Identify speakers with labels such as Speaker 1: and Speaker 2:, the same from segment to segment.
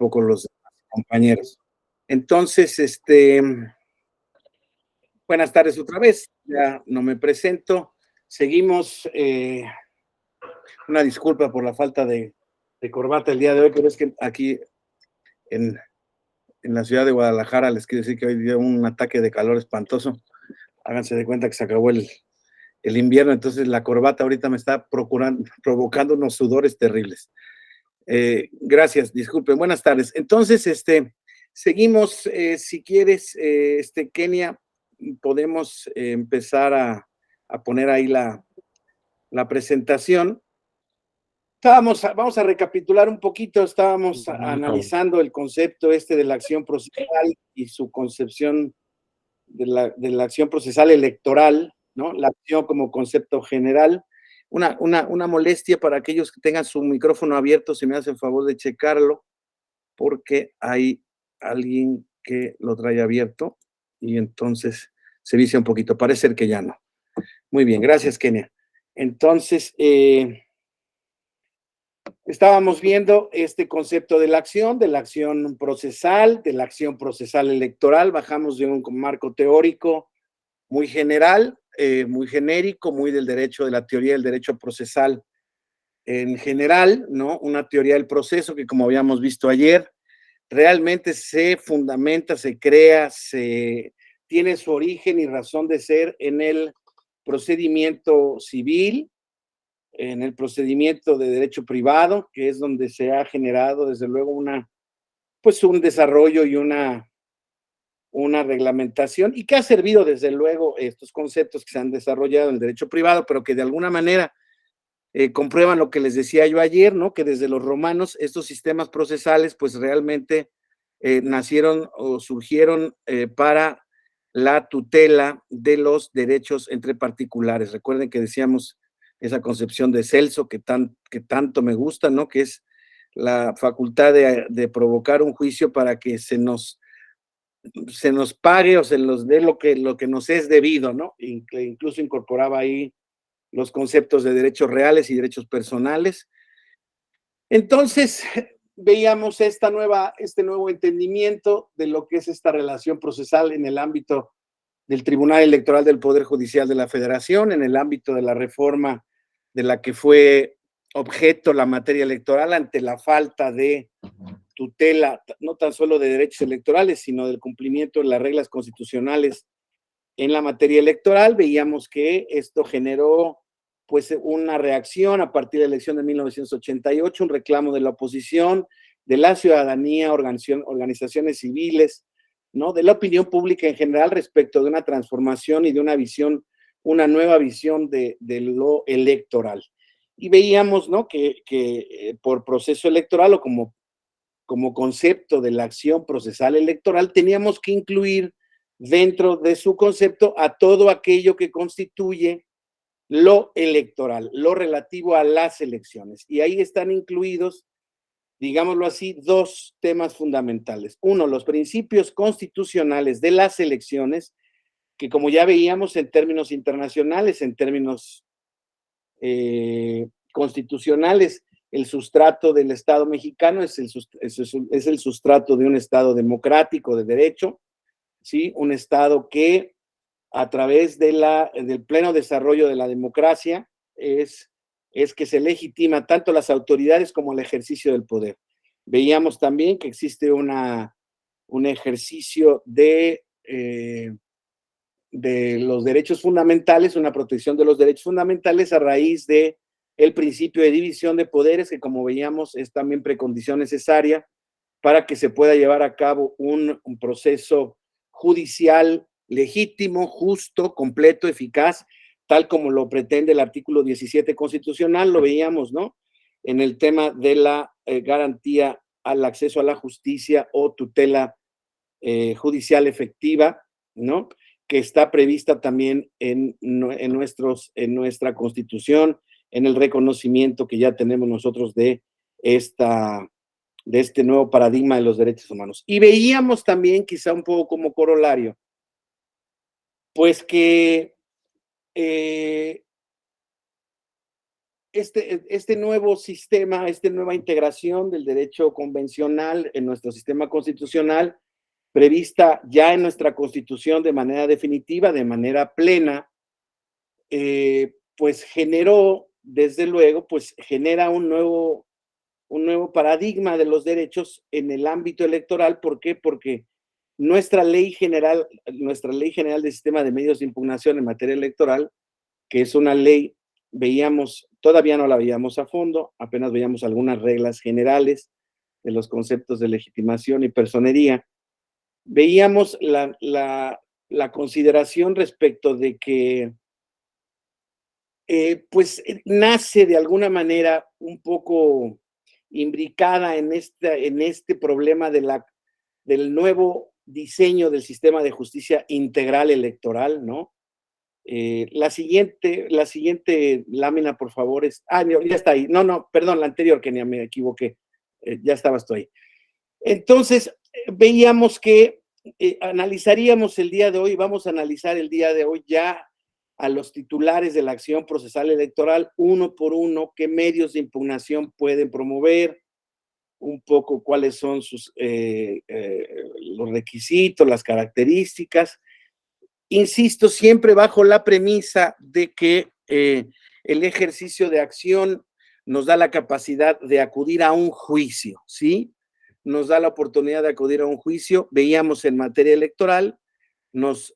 Speaker 1: poco los compañeros. Entonces, buenas tardes otra vez, ya no me presento. Seguimos, una disculpa por la falta de corbata el día de hoy, pero es que aquí en, en la ciudad de Guadalajara les quiero decir que hoy dio un ataque de calor espantoso. Háganse de cuenta que se acabó el invierno, entonces la corbata ahorita me está provocando unos sudores terribles. Gracias, disculpen, buenas tardes. Entonces, seguimos, si quieres, Kenia, podemos empezar a poner ahí la presentación. Vamos a recapitular un poquito, estábamos analizando el concepto de la acción procesal y su concepción de la acción procesal electoral, ¿no? La acción como concepto general. Una molestia para aquellos que tengan su micrófono abierto, si me hacen favor de checarlo, porque hay alguien que lo trae abierto y entonces se vicia un poquito. Parece ser que ya no. Muy bien, gracias, Kenia. Entonces, estábamos viendo este concepto de la acción procesal, de la acción procesal electoral. Bajamos de un marco teórico muy general, muy genérico, muy del derecho, de la teoría del derecho procesal en general, ¿no? Una teoría del proceso que, como habíamos visto ayer, realmente se fundamenta, se crea, tiene su origen y razón de ser en el procedimiento civil, en el procedimiento de derecho privado, que es donde se ha generado, desde luego, pues un desarrollo y una reglamentación, y que ha servido, desde luego, estos conceptos que se han desarrollado en el derecho privado, pero que de alguna manera comprueban lo que les decía yo ayer, ¿no? Que desde los romanos estos sistemas procesales pues realmente nacieron o surgieron para la tutela de los derechos entre particulares. Recuerden que decíamos esa concepción de Celso que tanto me gusta, ¿no? Que es la facultad de provocar un juicio para que se nos pague o se nos dé lo que nos es debido, ¿no? Incluso incorporaba ahí los conceptos de derechos reales y derechos personales. Entonces, veíamos este nuevo entendimiento de lo que es esta relación procesal en el ámbito del Tribunal Electoral del Poder Judicial de la Federación, en el ámbito de la reforma de la que fue objeto la materia electoral ante la falta de tutela, no tan solo de derechos electorales, sino del cumplimiento de las reglas constitucionales en la materia electoral. Veíamos que esto generó pues una reacción a partir de la elección de 1988, un reclamo de la oposición, de la ciudadanía, organizaciones civiles, ¿no? De la opinión pública en general respecto de una transformación y de una nueva visión de lo electoral. Y veíamos, ¿no? que por proceso electoral o como concepto de la acción procesal electoral teníamos que incluir dentro de su concepto a todo aquello que constituye lo electoral, lo relativo a las elecciones. Y ahí están incluidos, digámoslo así, dos temas fundamentales. Uno, los principios constitucionales de las elecciones, que como ya veíamos en términos internacionales, en términos constitucionales, el sustrato del Estado mexicano es el sustrato de un Estado democrático de derecho, ¿sí? Un Estado que a través del pleno desarrollo de la democracia es que se legitima tanto las autoridades como el ejercicio del poder. Veíamos también que existe un ejercicio de los derechos fundamentales, una protección de los derechos fundamentales a raíz de el principio de división de poderes, que como veíamos es también precondición necesaria para que se pueda llevar a cabo un proceso judicial legítimo, justo, completo, eficaz, tal como lo pretende el artículo 17 constitucional. Lo veíamos, ¿no? En el tema de la garantía al acceso a la justicia o tutela judicial efectiva, ¿no? Que está prevista también en nuestra Constitución, en el reconocimiento que ya tenemos nosotros de este nuevo paradigma de los derechos humanos. Y veíamos también, quizá un poco como corolario, pues que este nuevo sistema, esta nueva integración del derecho convencional en nuestro sistema constitucional, prevista ya en nuestra Constitución de manera definitiva, de manera plena, pues generó, desde luego, pues genera un nuevo paradigma de los derechos en el ámbito electoral. ¿Por qué? Porque nuestra ley general del sistema de medios de impugnación en materia electoral, que es una ley, todavía no la veíamos a fondo, apenas veíamos algunas reglas generales de los conceptos de legitimación y personería. Veíamos la consideración respecto de que pues nace de alguna manera un poco imbricada en este problema del nuevo diseño del sistema de justicia integral electoral, ¿no? La siguiente lámina, por favor, no, ya está ahí. No, perdón, la anterior, que me equivoqué. Ya estabas tú ahí. Entonces, veíamos que analizaríamos el día de hoy, vamos a analizar el día de hoy ya a los titulares de la acción procesal electoral, uno por uno, qué medios de impugnación pueden promover, un poco cuáles son los requisitos, las características. Insisto, siempre bajo la premisa de que el ejercicio de acción nos da la capacidad de acudir a un juicio, ¿sí? Nos da la oportunidad de acudir a un juicio. Veíamos en materia electoral, nos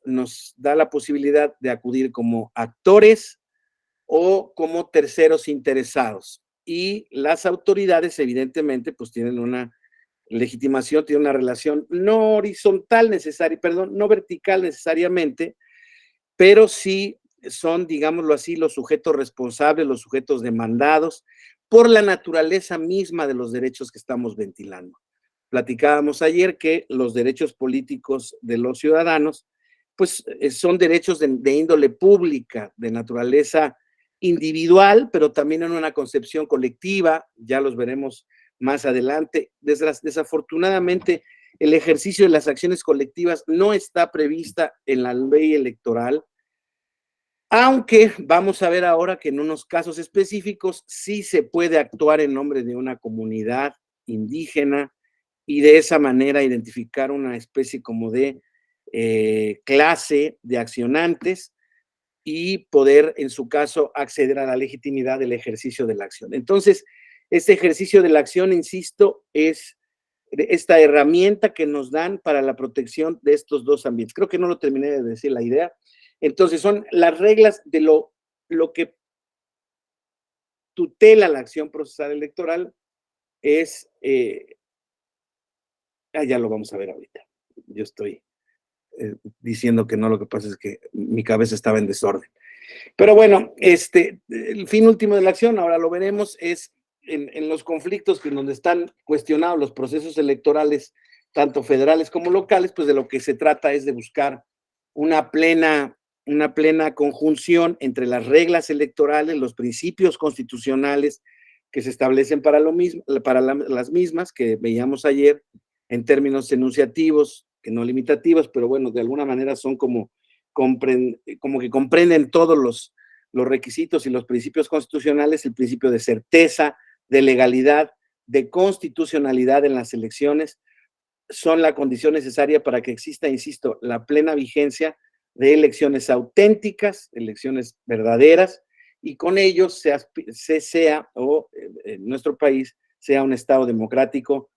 Speaker 1: da la posibilidad de acudir como actores o como terceros interesados. Y las autoridades, evidentemente, pues tienen una legitimación, tienen una relación no horizontal necesaria, perdón, no vertical necesariamente, pero sí son, digámoslo así, los sujetos responsables, los sujetos demandados por la naturaleza misma de los derechos que estamos ventilando. Platicábamos ayer que los derechos políticos de los ciudadanos, pues son derechos de índole pública, de naturaleza individual, pero también en una concepción colectiva, ya los veremos más adelante. Desafortunadamente, el ejercicio de las acciones colectivas no está prevista en la ley electoral, aunque vamos a ver ahora que en unos casos específicos sí se puede actuar en nombre de una comunidad indígena y de esa manera identificar una especie como de clase de accionantes y poder, en su caso, acceder a la legitimidad del ejercicio de la acción. Entonces, este ejercicio de la acción, insisto, es esta herramienta que nos dan para la protección de estos dos ambientes. Creo que no lo terminé de decir la idea. Entonces, son las reglas de lo que tutela la acción procesal electoral, es, ya lo vamos a ver ahorita. Yo estoy diciendo que no, lo que pasa es que mi cabeza estaba en desorden. Pero bueno, el fin último de la acción, ahora lo veremos, es en los conflictos que donde están cuestionados los procesos electorales, tanto federales como locales, pues de lo que se trata es de buscar una plena conjunción entre las reglas electorales, los principios constitucionales que se establecen para las mismas que veíamos ayer en términos enunciativos, que no limitativos, pero bueno, de alguna manera son como que comprenden todos los requisitos y los principios constitucionales, el principio de certeza, de legalidad, de constitucionalidad en las elecciones, son la condición necesaria para que exista, insisto, la plena vigencia de elecciones auténticas, elecciones verdaderas, y con ello en nuestro país sea un Estado democrático,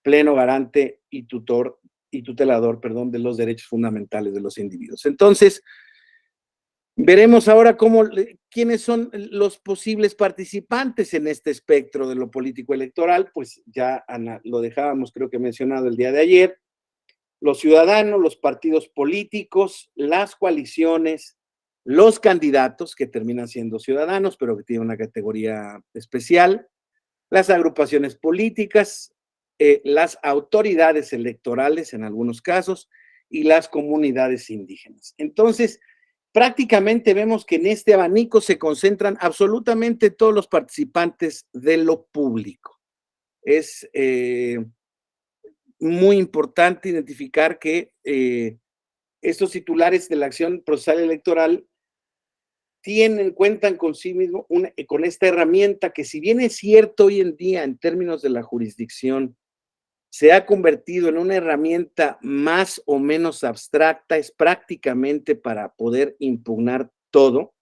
Speaker 1: pleno garante y tutelador, perdón, de los derechos fundamentales de los individuos. Entonces, veremos ahora quiénes son los posibles participantes en este espectro de lo político electoral. Pues ya lo dejábamos, creo que mencionado el día de ayer. Los ciudadanos, los partidos políticos, las coaliciones, los candidatos que terminan siendo ciudadanos, pero que tienen una categoría especial, las agrupaciones políticas, las autoridades electorales en algunos casos y las comunidades indígenas. Entonces, prácticamente vemos que en este abanico se concentran absolutamente todos los participantes de lo público. Es muy importante identificar que estos titulares de la acción procesal electoral cuentan con sí mismo con esta herramienta que, si bien es cierto hoy en día en términos de la jurisdicción, se ha convertido en una herramienta más o menos abstracta, es prácticamente para poder impugnar todo.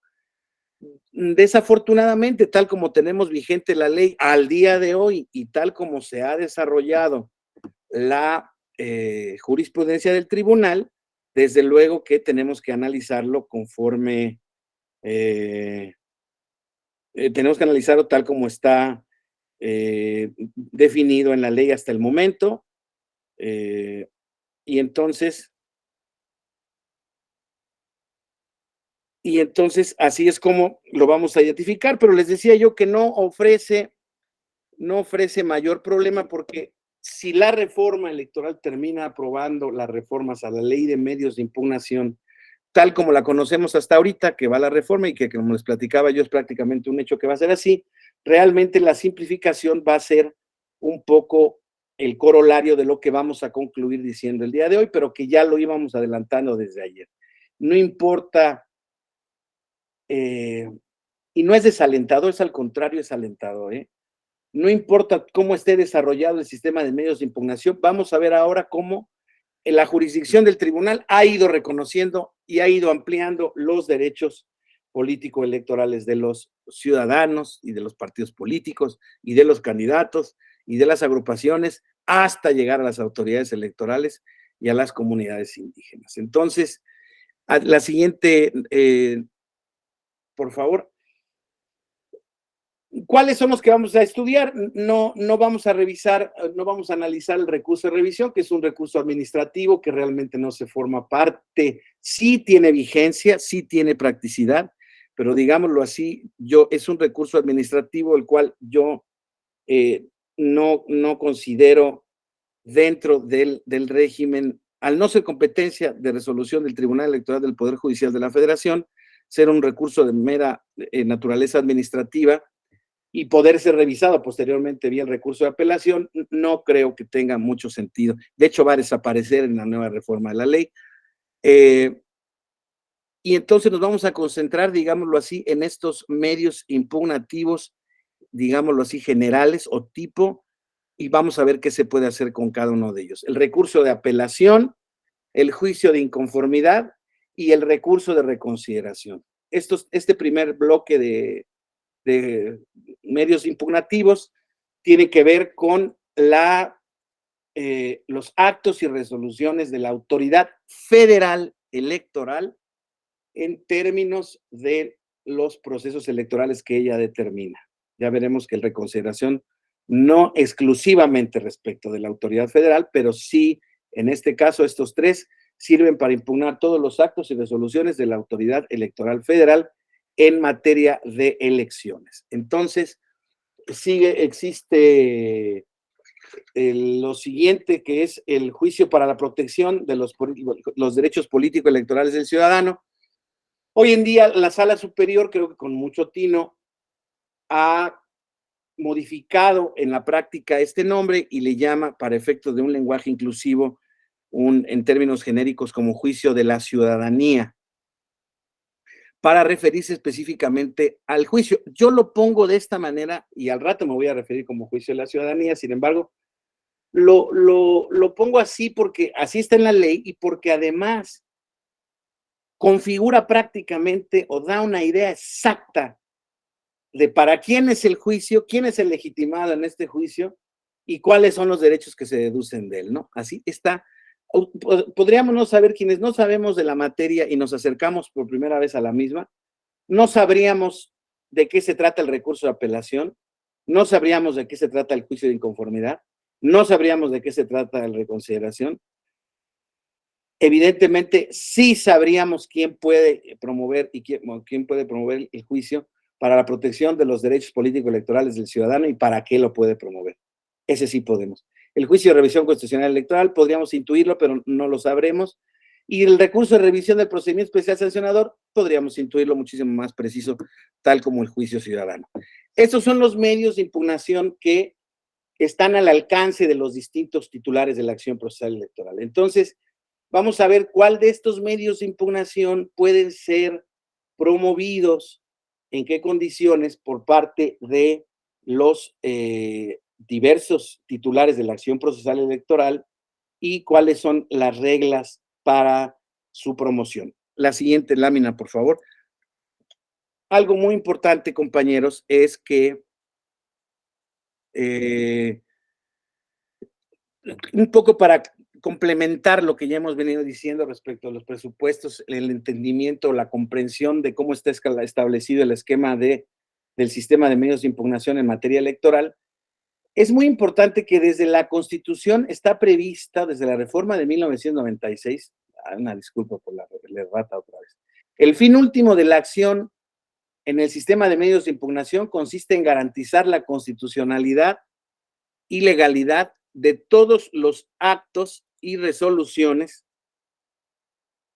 Speaker 1: Desafortunadamente, tal como tenemos vigente la ley al día de hoy y tal como se ha desarrollado la jurisprudencia del tribunal, desde luego que tenemos que analizarlo conforme, tenemos que analizarlo tal como está definido en la ley hasta el momento. eh, y entonces, así es como lo vamos a identificar, pero les decía yo que no ofrece mayor problema, porque si la reforma electoral termina aprobando las reformas a la ley de medios de impugnación, tal como la conocemos hasta ahorita, que va la reforma y que, como les platicaba yo, es prácticamente un hecho que va a ser así, realmente la simplificación va a ser un poco el corolario de lo que vamos a concluir diciendo el día de hoy, pero que ya lo íbamos adelantando desde ayer. No importa, y no es desalentador, es al contrario, es alentador, no importa cómo esté desarrollado el sistema de medios de impugnación, vamos a ver ahora cómo la jurisdicción del tribunal ha ido reconociendo y ha ido ampliando los derechos político-electorales de los ciudadanos y de los partidos políticos y de los candidatos y de las agrupaciones hasta llegar a las autoridades electorales y a las comunidades indígenas. Entonces, a la siguiente, por favor. ¿Cuáles son los que vamos a estudiar? No vamos a revisar, no vamos a analizar el recurso de revisión, que es un recurso administrativo que realmente no se forma parte, sí tiene vigencia, sí tiene practicidad, pero digámoslo así, es un recurso administrativo el cual yo no considero dentro del régimen, al no ser competencia de resolución del Tribunal Electoral del Poder Judicial de la Federación, ser un recurso de mera naturaleza administrativa y poder ser revisado posteriormente vía el recurso de apelación, no creo que tenga mucho sentido. De hecho, va a desaparecer en la nueva reforma de la ley. Y entonces nos vamos a concentrar, digámoslo así, en estos medios impugnativos, digámoslo así, generales o tipo, y vamos a ver qué se puede hacer con cada uno de ellos. El recurso de apelación, el juicio de inconformidad y el recurso de reconsideración. Este primer bloque de medios impugnativos tiene que ver con los actos y resoluciones de la autoridad federal electoral en términos de los procesos electorales que ella determina. Ya veremos que el reconsideración no exclusivamente respecto de la autoridad federal, pero sí, en este caso, estos tres sirven para impugnar todos los actos y resoluciones de la autoridad electoral federal en materia de elecciones. Entonces, existe lo siguiente, que es el juicio para la protección de los derechos políticos electorales del ciudadano. Hoy en día, la Sala Superior, creo que con mucho tino, ha modificado en la práctica este nombre y le llama, para efectos de un lenguaje inclusivo, en términos genéricos, como juicio de la ciudadanía, para referirse específicamente al juicio. Yo lo pongo de esta manera y al rato me voy a referir como juicio de la ciudadanía. Sin embargo, lo pongo así porque así está en la ley y porque además configura prácticamente o da una idea exacta de para quién es el juicio, quién es el legitimado en este juicio y cuáles son los derechos que se deducen de él, ¿no? Así está. Podríamos no saber, quienes no sabemos de la materia y nos acercamos por primera vez a la misma, no sabríamos de qué se trata el recurso de apelación, no sabríamos de qué se trata el juicio de inconformidad, no sabríamos de qué se trata la reconsideración. Evidentemente, sí sabríamos quién puede promover quién puede promover el juicio para la protección de los derechos políticos electorales del ciudadano y para qué lo puede promover. Ese sí podemos. El juicio de revisión constitucional electoral podríamos intuirlo, pero no lo sabremos. Y el recurso de revisión del procedimiento especial sancionador podríamos intuirlo muchísimo más preciso, tal como el juicio ciudadano. Estos son los medios de impugnación que están al alcance de los distintos titulares de la acción procesal electoral. Entonces, vamos a ver cuál de estos medios de impugnación pueden ser promovidos, en qué condiciones por parte de los diversos titulares de la acción procesal electoral y cuáles son las reglas para su promoción. La siguiente lámina, por favor. Algo muy importante, compañeros, es que un poco para complementar lo que ya hemos venido diciendo respecto a los presupuestos, el entendimiento, la comprensión de cómo está establecido el esquema del sistema de medios de impugnación en materia electoral, es muy importante que desde la Constitución está prevista, desde la reforma de 1996, una disculpa por la errata otra vez, el fin último de la acción en el sistema de medios de impugnación consiste en garantizar la constitucionalidad y legalidad de todos los actos y resoluciones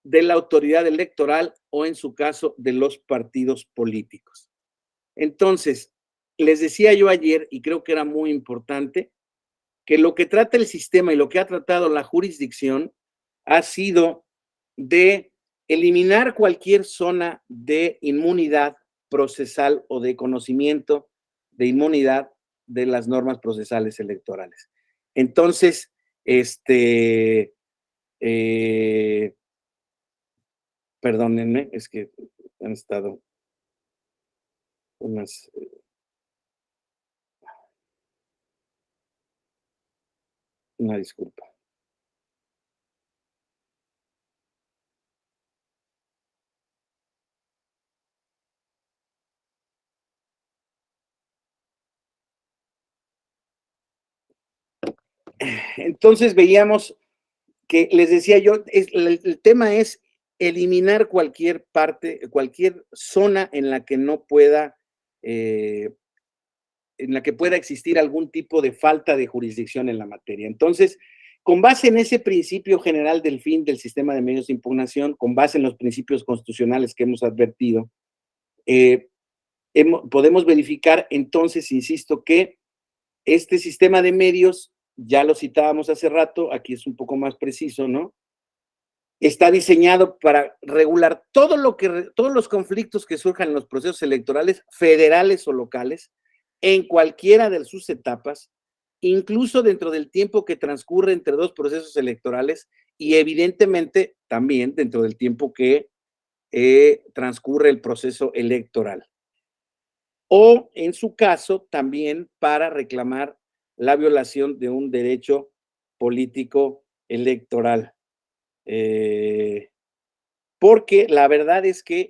Speaker 1: de la autoridad electoral o, en su caso, de los partidos políticos. Entonces, les decía yo ayer, y creo que era muy importante, que lo que trata el sistema y lo que ha tratado la jurisdicción ha sido de eliminar cualquier zona de inmunidad procesal o de conocimiento de inmunidad de las normas procesales electorales. Entonces, perdónenme, es que han estado unas... Una disculpa. Entonces veíamos que les decía yo, el tema es eliminar cualquier parte, cualquier zona en la que no pueda, en la que pueda existir algún tipo de falta de jurisdicción en la materia. Entonces, con base en ese principio general del fin del sistema de medios de impugnación, con base en los principios constitucionales que hemos advertido, podemos verificar entonces, insisto, que este sistema de medios, ya lo citábamos hace rato, aquí es un poco más preciso, ¿no? Está diseñado para regular todos los conflictos que surjan en los procesos electorales, federales o locales, en cualquiera de sus etapas, incluso dentro del tiempo que transcurre entre dos procesos electorales y evidentemente también dentro del tiempo que transcurre el proceso electoral. O en su caso también para reclamar la violación de un derecho político electoral. Porque la verdad es que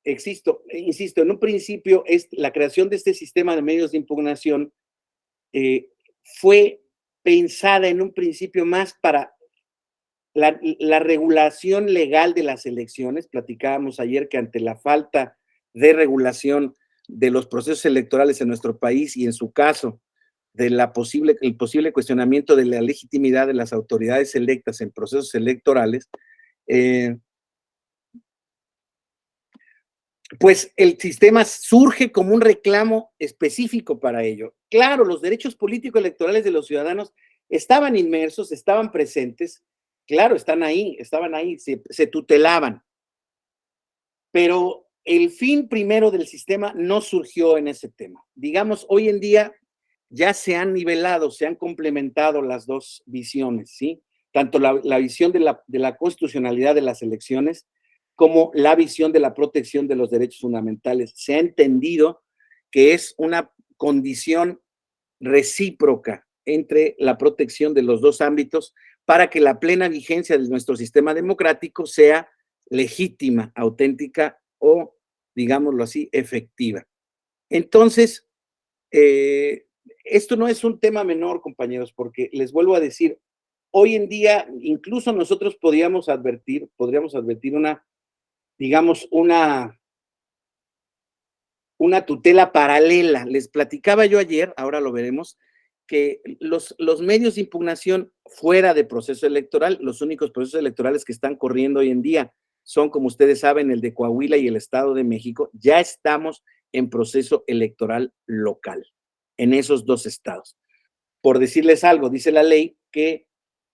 Speaker 1: insisto, en un principio la creación de este sistema de medios de impugnación fue pensada en un principio más para la regulación legal de las elecciones. Platicábamos ayer que ante la falta de regulación de los procesos electorales en nuestro país y en su caso de el posible cuestionamiento de la legitimidad de las autoridades electas en procesos electorales, pues el sistema surge como un reclamo específico para ello. Claro, los derechos políticos electorales de los ciudadanos estaban inmersos, estaban presentes, claro, estaban ahí, se tutelaban, pero el fin primero del sistema no surgió en ese tema. Digamos, hoy en día ya se han nivelado, se han complementado las dos visiones, ¿sí? Tanto la visión de la constitucionalidad de las elecciones como la visión de la protección de los derechos fundamentales. Se ha entendido que es una condición recíproca entre la protección de los dos ámbitos para que la plena vigencia de nuestro sistema democrático sea legítima, auténtica o, digámoslo así, efectiva. Entonces, esto no es un tema menor, compañeros, porque les vuelvo a decir, hoy en día incluso nosotros podríamos advertir una tutela paralela. Les platicaba yo ayer, ahora lo veremos, que los medios de impugnación fuera de proceso electoral, los únicos procesos electorales que están corriendo hoy en día son, como ustedes saben, el de Coahuila y el Estado de México. Ya estamos en proceso electoral local en esos dos estados. Por decirles algo, dice la ley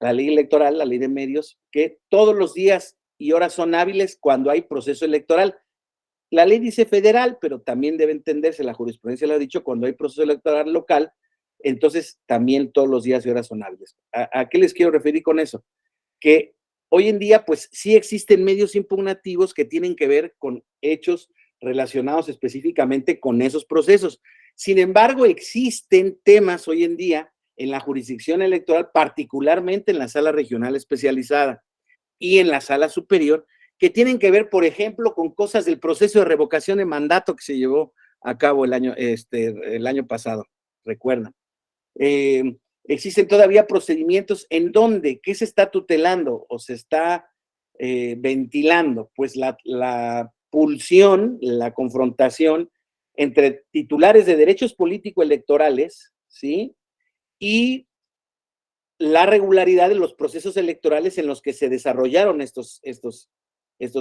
Speaker 1: electoral, la ley de medios, que todos los días y horas son hábiles cuando hay proceso electoral. La ley dice federal, pero también debe entenderse, la jurisprudencia lo ha dicho, cuando hay proceso electoral local, entonces también todos los días y horas son hábiles. ¿A qué les quiero referir con eso? Que hoy en día, pues sí existen medios impugnativos que tienen que ver con hechos relacionados específicamente con esos procesos. Sin embargo, existen temas hoy en día en la jurisdicción electoral, particularmente en la sala regional especializada y en la sala superior, que tienen que ver, por ejemplo, con cosas del proceso de revocación de mandato que se llevó a cabo el año pasado, recuerdan. Existen todavía procedimientos en donde, ¿qué se está tutelando o se está ventilando? Pues la pulsión, la confrontación entre titulares de derechos político-electorales, ¿sí? Y la regularidad de los procesos electorales en los que se desarrollaron estos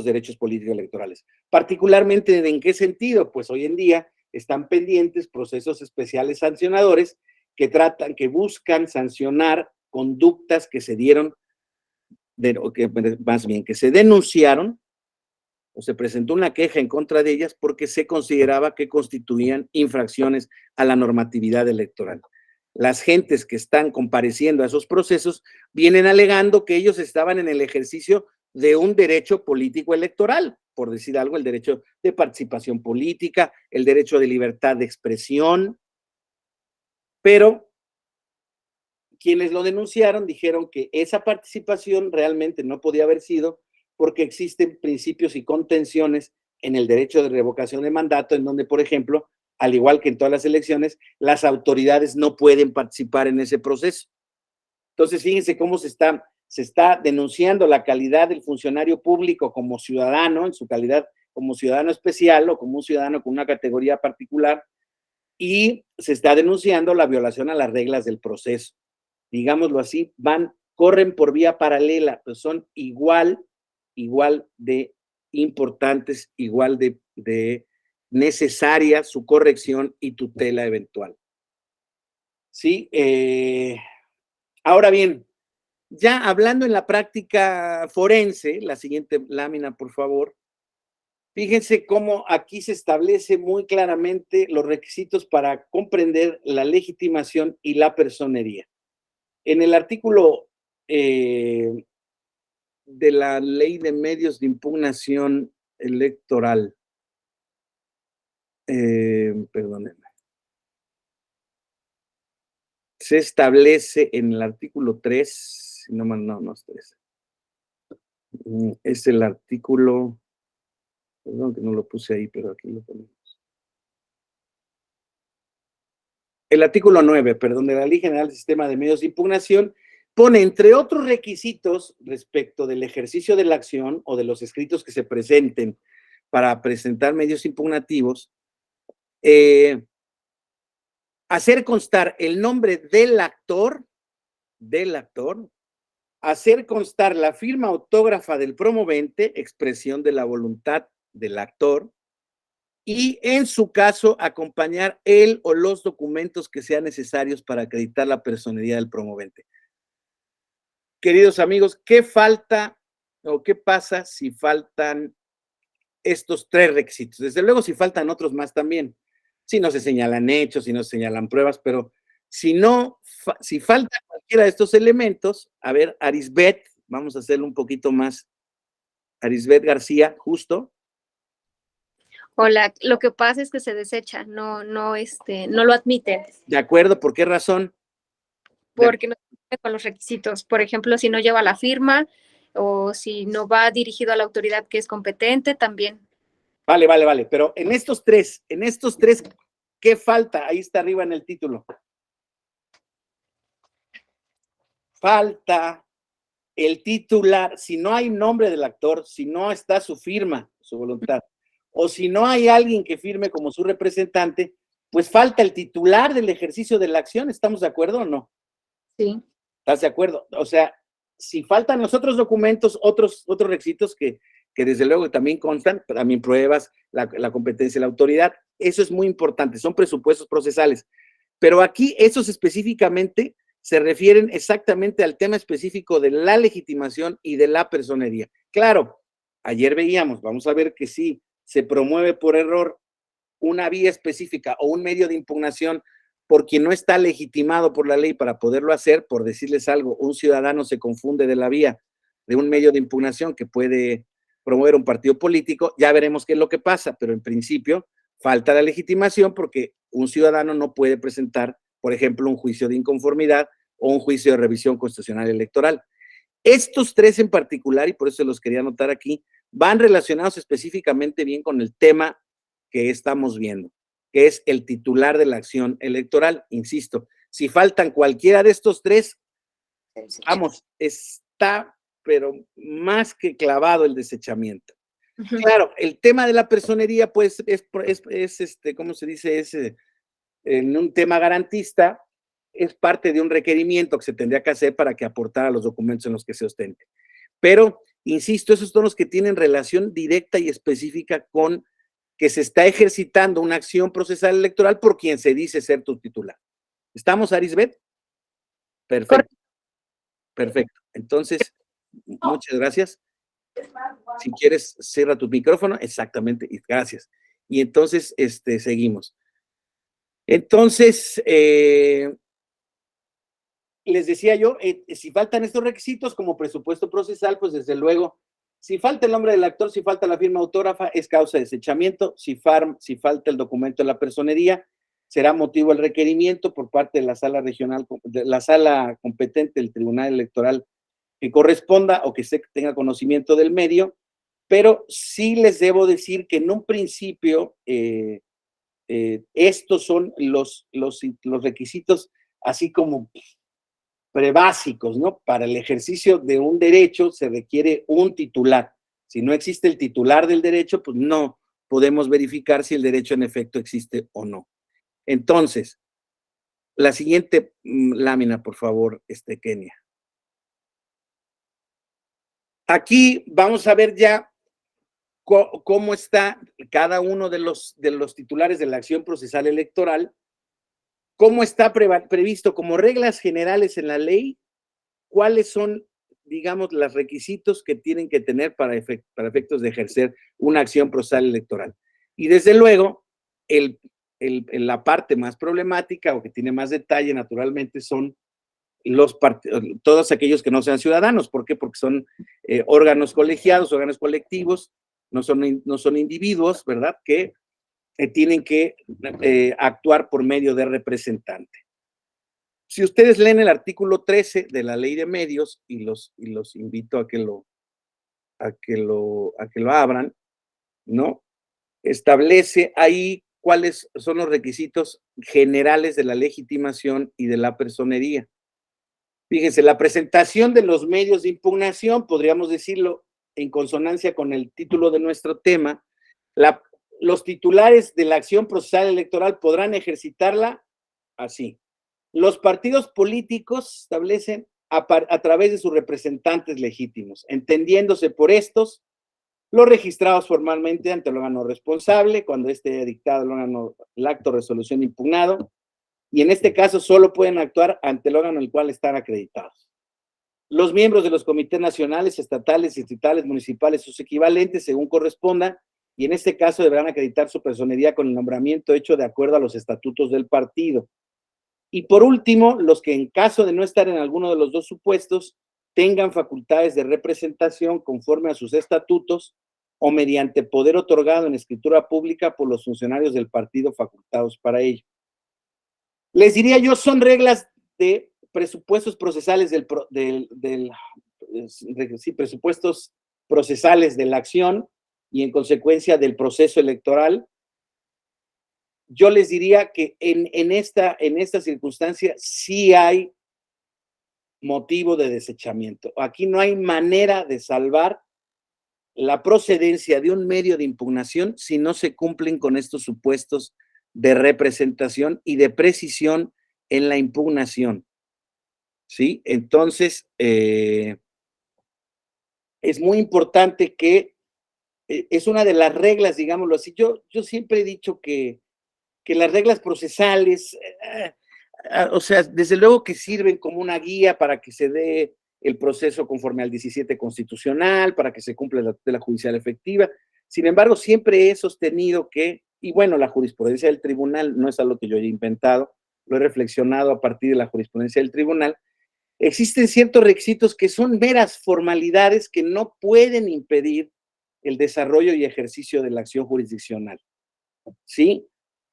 Speaker 1: derechos políticos electorales. Particularmente, ¿en qué sentido? Pues hoy en día están pendientes procesos especiales sancionadores que buscan sancionar conductas que se dieron, más bien que se denunciaron o se presentó una queja en contra de ellas porque se consideraba que constituían infracciones a la normatividad electoral. Las gentes que están compareciendo a esos procesos vienen alegando que ellos estaban en el ejercicio de un derecho político electoral, por decir algo, el derecho de participación política, el derecho de libertad de expresión, pero quienes lo denunciaron dijeron que esa participación realmente no podía haber sido porque existen principios y contenciones en el derecho de revocación de mandato, en donde, por ejemplo, al igual que en todas las elecciones, las autoridades no pueden participar en ese proceso. Entonces, fíjense cómo se está denunciando la calidad del funcionario público como ciudadano, en su calidad como ciudadano especial o como un ciudadano con una categoría particular, y se está denunciando la violación a las reglas del proceso. Digámoslo así, corren por vía paralela, pues son igual de importantes, igual de necesaria su corrección y tutela eventual. Sí, ahora bien, ya hablando en la práctica forense, la siguiente lámina, por favor, fíjense cómo aquí se establece muy claramente los requisitos para comprender la legitimación y la personería. En el artículo de la Ley de Medios de Impugnación Electoral, perdónenme, se establece en el artículo 3, no es 3, es el artículo, perdón que no lo puse ahí, pero aquí lo ponemos. El artículo 9, perdón, de la Ley General del Sistema de Medios de Impugnación, pone, entre otros requisitos respecto del ejercicio de la acción o de los escritos que se presenten para presentar medios impugnativos, hacer constar el nombre del actor, hacer constar la firma autógrafa del promovente, expresión de la voluntad del actor, y en su caso acompañar él o los documentos que sean necesarios para acreditar la personería del promovente. Queridos amigos, ¿qué falta o qué pasa si faltan estos tres requisitos? Desde luego, si faltan otros más también. Si no se señalan hechos, si no se señalan pruebas, pero si falta cualquiera de estos elementos, a ver, Arisbet, vamos a hacerlo un poquito más. Arisbet García, justo.
Speaker 2: Hola, lo que pasa es que se desecha, no lo admiten.
Speaker 1: De acuerdo, ¿por qué razón?
Speaker 2: Porque no cumple con los requisitos. Por ejemplo, si no lleva la firma o si no va dirigido a la autoridad que es competente, también.
Speaker 1: Vale, pero en estos tres, ¿qué falta? Ahí está arriba en el título. Falta el titular, si no hay nombre del actor, si no está su firma, su voluntad, o si no hay alguien que firme como su representante, pues falta el titular del ejercicio de la acción. ¿Estamos de acuerdo o no?
Speaker 2: Sí.
Speaker 1: ¿Estás de acuerdo? O sea, si faltan los otros documentos, otros requisitos que desde luego también constan, también pruebas, la competencia de la autoridad, eso es muy importante, son presupuestos procesales. Pero aquí, esos específicamente se refieren exactamente al tema específico de la legitimación y de la personería. Claro, ayer veíamos, vamos a ver que sí, se promueve por error una vía específica o un medio de impugnación por quien no está legitimado por la ley para poderlo hacer, por decirles algo, un ciudadano se confunde de la vía de un medio de impugnación que puede promover un partido político, ya veremos qué es lo que pasa, pero en principio falta la legitimación porque un ciudadano no puede presentar, por ejemplo, un juicio de inconformidad o un juicio de revisión constitucional electoral. Estos tres en particular, y por eso los quería anotar aquí, van relacionados específicamente bien con el tema que estamos viendo, que es el titular de la acción electoral. Insisto, si faltan cualquiera de estos tres, vamos, está pero más que clavado el desechamiento. Claro, el tema de la personería, pues, es ¿cómo se dice? Es en un tema garantista, es parte de un requerimiento que se tendría que hacer para que aportara los documentos en los que se ostente. Pero, insisto, esos son los que tienen relación directa y específica con que se está ejercitando una acción procesal electoral por quien se dice ser tu titular. ¿Estamos, Arisbet? Perfecto. Perfecto. Entonces, muchas gracias. Si quieres, cierra tu micrófono. Exactamente, y gracias. Y entonces, seguimos. Entonces, les decía yo, si faltan estos requisitos como presupuesto procesal, pues desde luego, si falta el nombre del actor, si falta la firma autógrafa, es causa de desechamiento. Si falta el documento de la personería, será motivo el requerimiento por parte de la sala regional, de la sala competente del Tribunal Electoral que corresponda o que se tenga conocimiento del medio, pero sí les debo decir que en un principio estos son los requisitos así como prebásicos, ¿no? Para el ejercicio de un derecho se requiere un titular. Si no existe el titular del derecho, pues no podemos verificar si el derecho en efecto existe o no. Entonces, la siguiente lámina, por favor, Kenia. Aquí vamos a ver ya cómo está cada uno de los titulares de la acción procesal electoral, cómo está previsto como reglas generales en la ley, cuáles son, digamos, los requisitos que tienen que tener para efectos de ejercer una acción procesal electoral. Y desde luego, la parte más problemática o que tiene más detalle, naturalmente, son todos aquellos que no sean ciudadanos. ¿Por qué? Porque son órganos colegiados, órganos colectivos, no son individuos, ¿verdad? Que tienen que actuar por medio de representante. Si ustedes leen el artículo 13 de la Ley de Medios, y los invito a que lo abran, ¿no? Establece ahí cuáles son los requisitos generales de la legitimación y de la personería. Fíjense, la presentación de los medios de impugnación, podríamos decirlo en consonancia con el título de nuestro tema, los titulares de la acción procesal electoral podrán ejercitarla así. Los partidos políticos establecen a través de sus representantes legítimos, entendiéndose por estos los registrados formalmente ante el órgano responsable, cuando éste haya dictado el acto de resolución impugnado, y en este caso solo pueden actuar ante el órgano en el cual están acreditados. Los miembros de los comités nacionales, estatales, distritales, municipales, sus equivalentes, según corresponda, y en este caso deberán acreditar su personería con el nombramiento hecho de acuerdo a los estatutos del partido. Y por último, los que en caso de no estar en alguno de los dos supuestos, tengan facultades de representación conforme a sus estatutos o mediante poder otorgado en escritura pública por los funcionarios del partido facultados para ello. Les diría yo, son reglas de presupuestos procesales presupuestos procesales de la acción y en consecuencia del proceso electoral. Yo les diría que en esta circunstancia sí hay motivo de desechamiento. Aquí no hay manera de salvar la procedencia de un medio de impugnación si no se cumplen con estos supuestos de representación y de precisión en la impugnación. ¿Sí? Entonces, es muy importante que es una de las reglas, digámoslo así. Yo siempre he dicho que las reglas procesales, o sea, desde luego que sirven como una guía para que se dé el proceso conforme al 17 constitucional, para que se cumpla la tutela judicial efectiva. Sin embargo, siempre he sostenido que, y bueno, la jurisprudencia del tribunal no es algo que yo haya inventado, lo he reflexionado a partir de la jurisprudencia del tribunal, existen ciertos requisitos que son meras formalidades que no pueden impedir el desarrollo y ejercicio de la acción jurisdiccional. ¿Sí?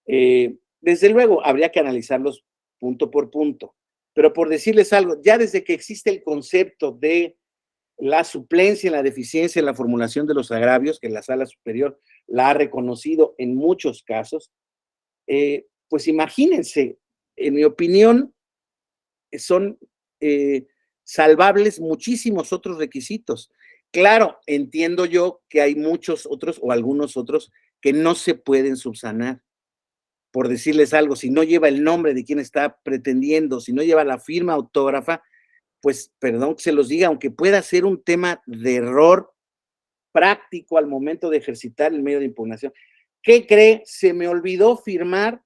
Speaker 1: Desde luego, habría que analizarlos punto por punto, pero por decirles algo, ya desde que existe el concepto de la suplencia, la deficiencia en la formulación de los agravios, que la Sala Superior la ha reconocido en muchos casos, pues imagínense, en mi opinión, son salvables muchísimos otros requisitos. Claro, entiendo yo que hay muchos otros o algunos otros que no se pueden subsanar. Por decirles algo, si no lleva el nombre de quien está pretendiendo, si no lleva la firma autógrafa, pues perdón que se los diga, aunque pueda ser un tema de error práctico al momento de ejercitar el medio de impugnación. ¿Qué cree? Se me olvidó firmar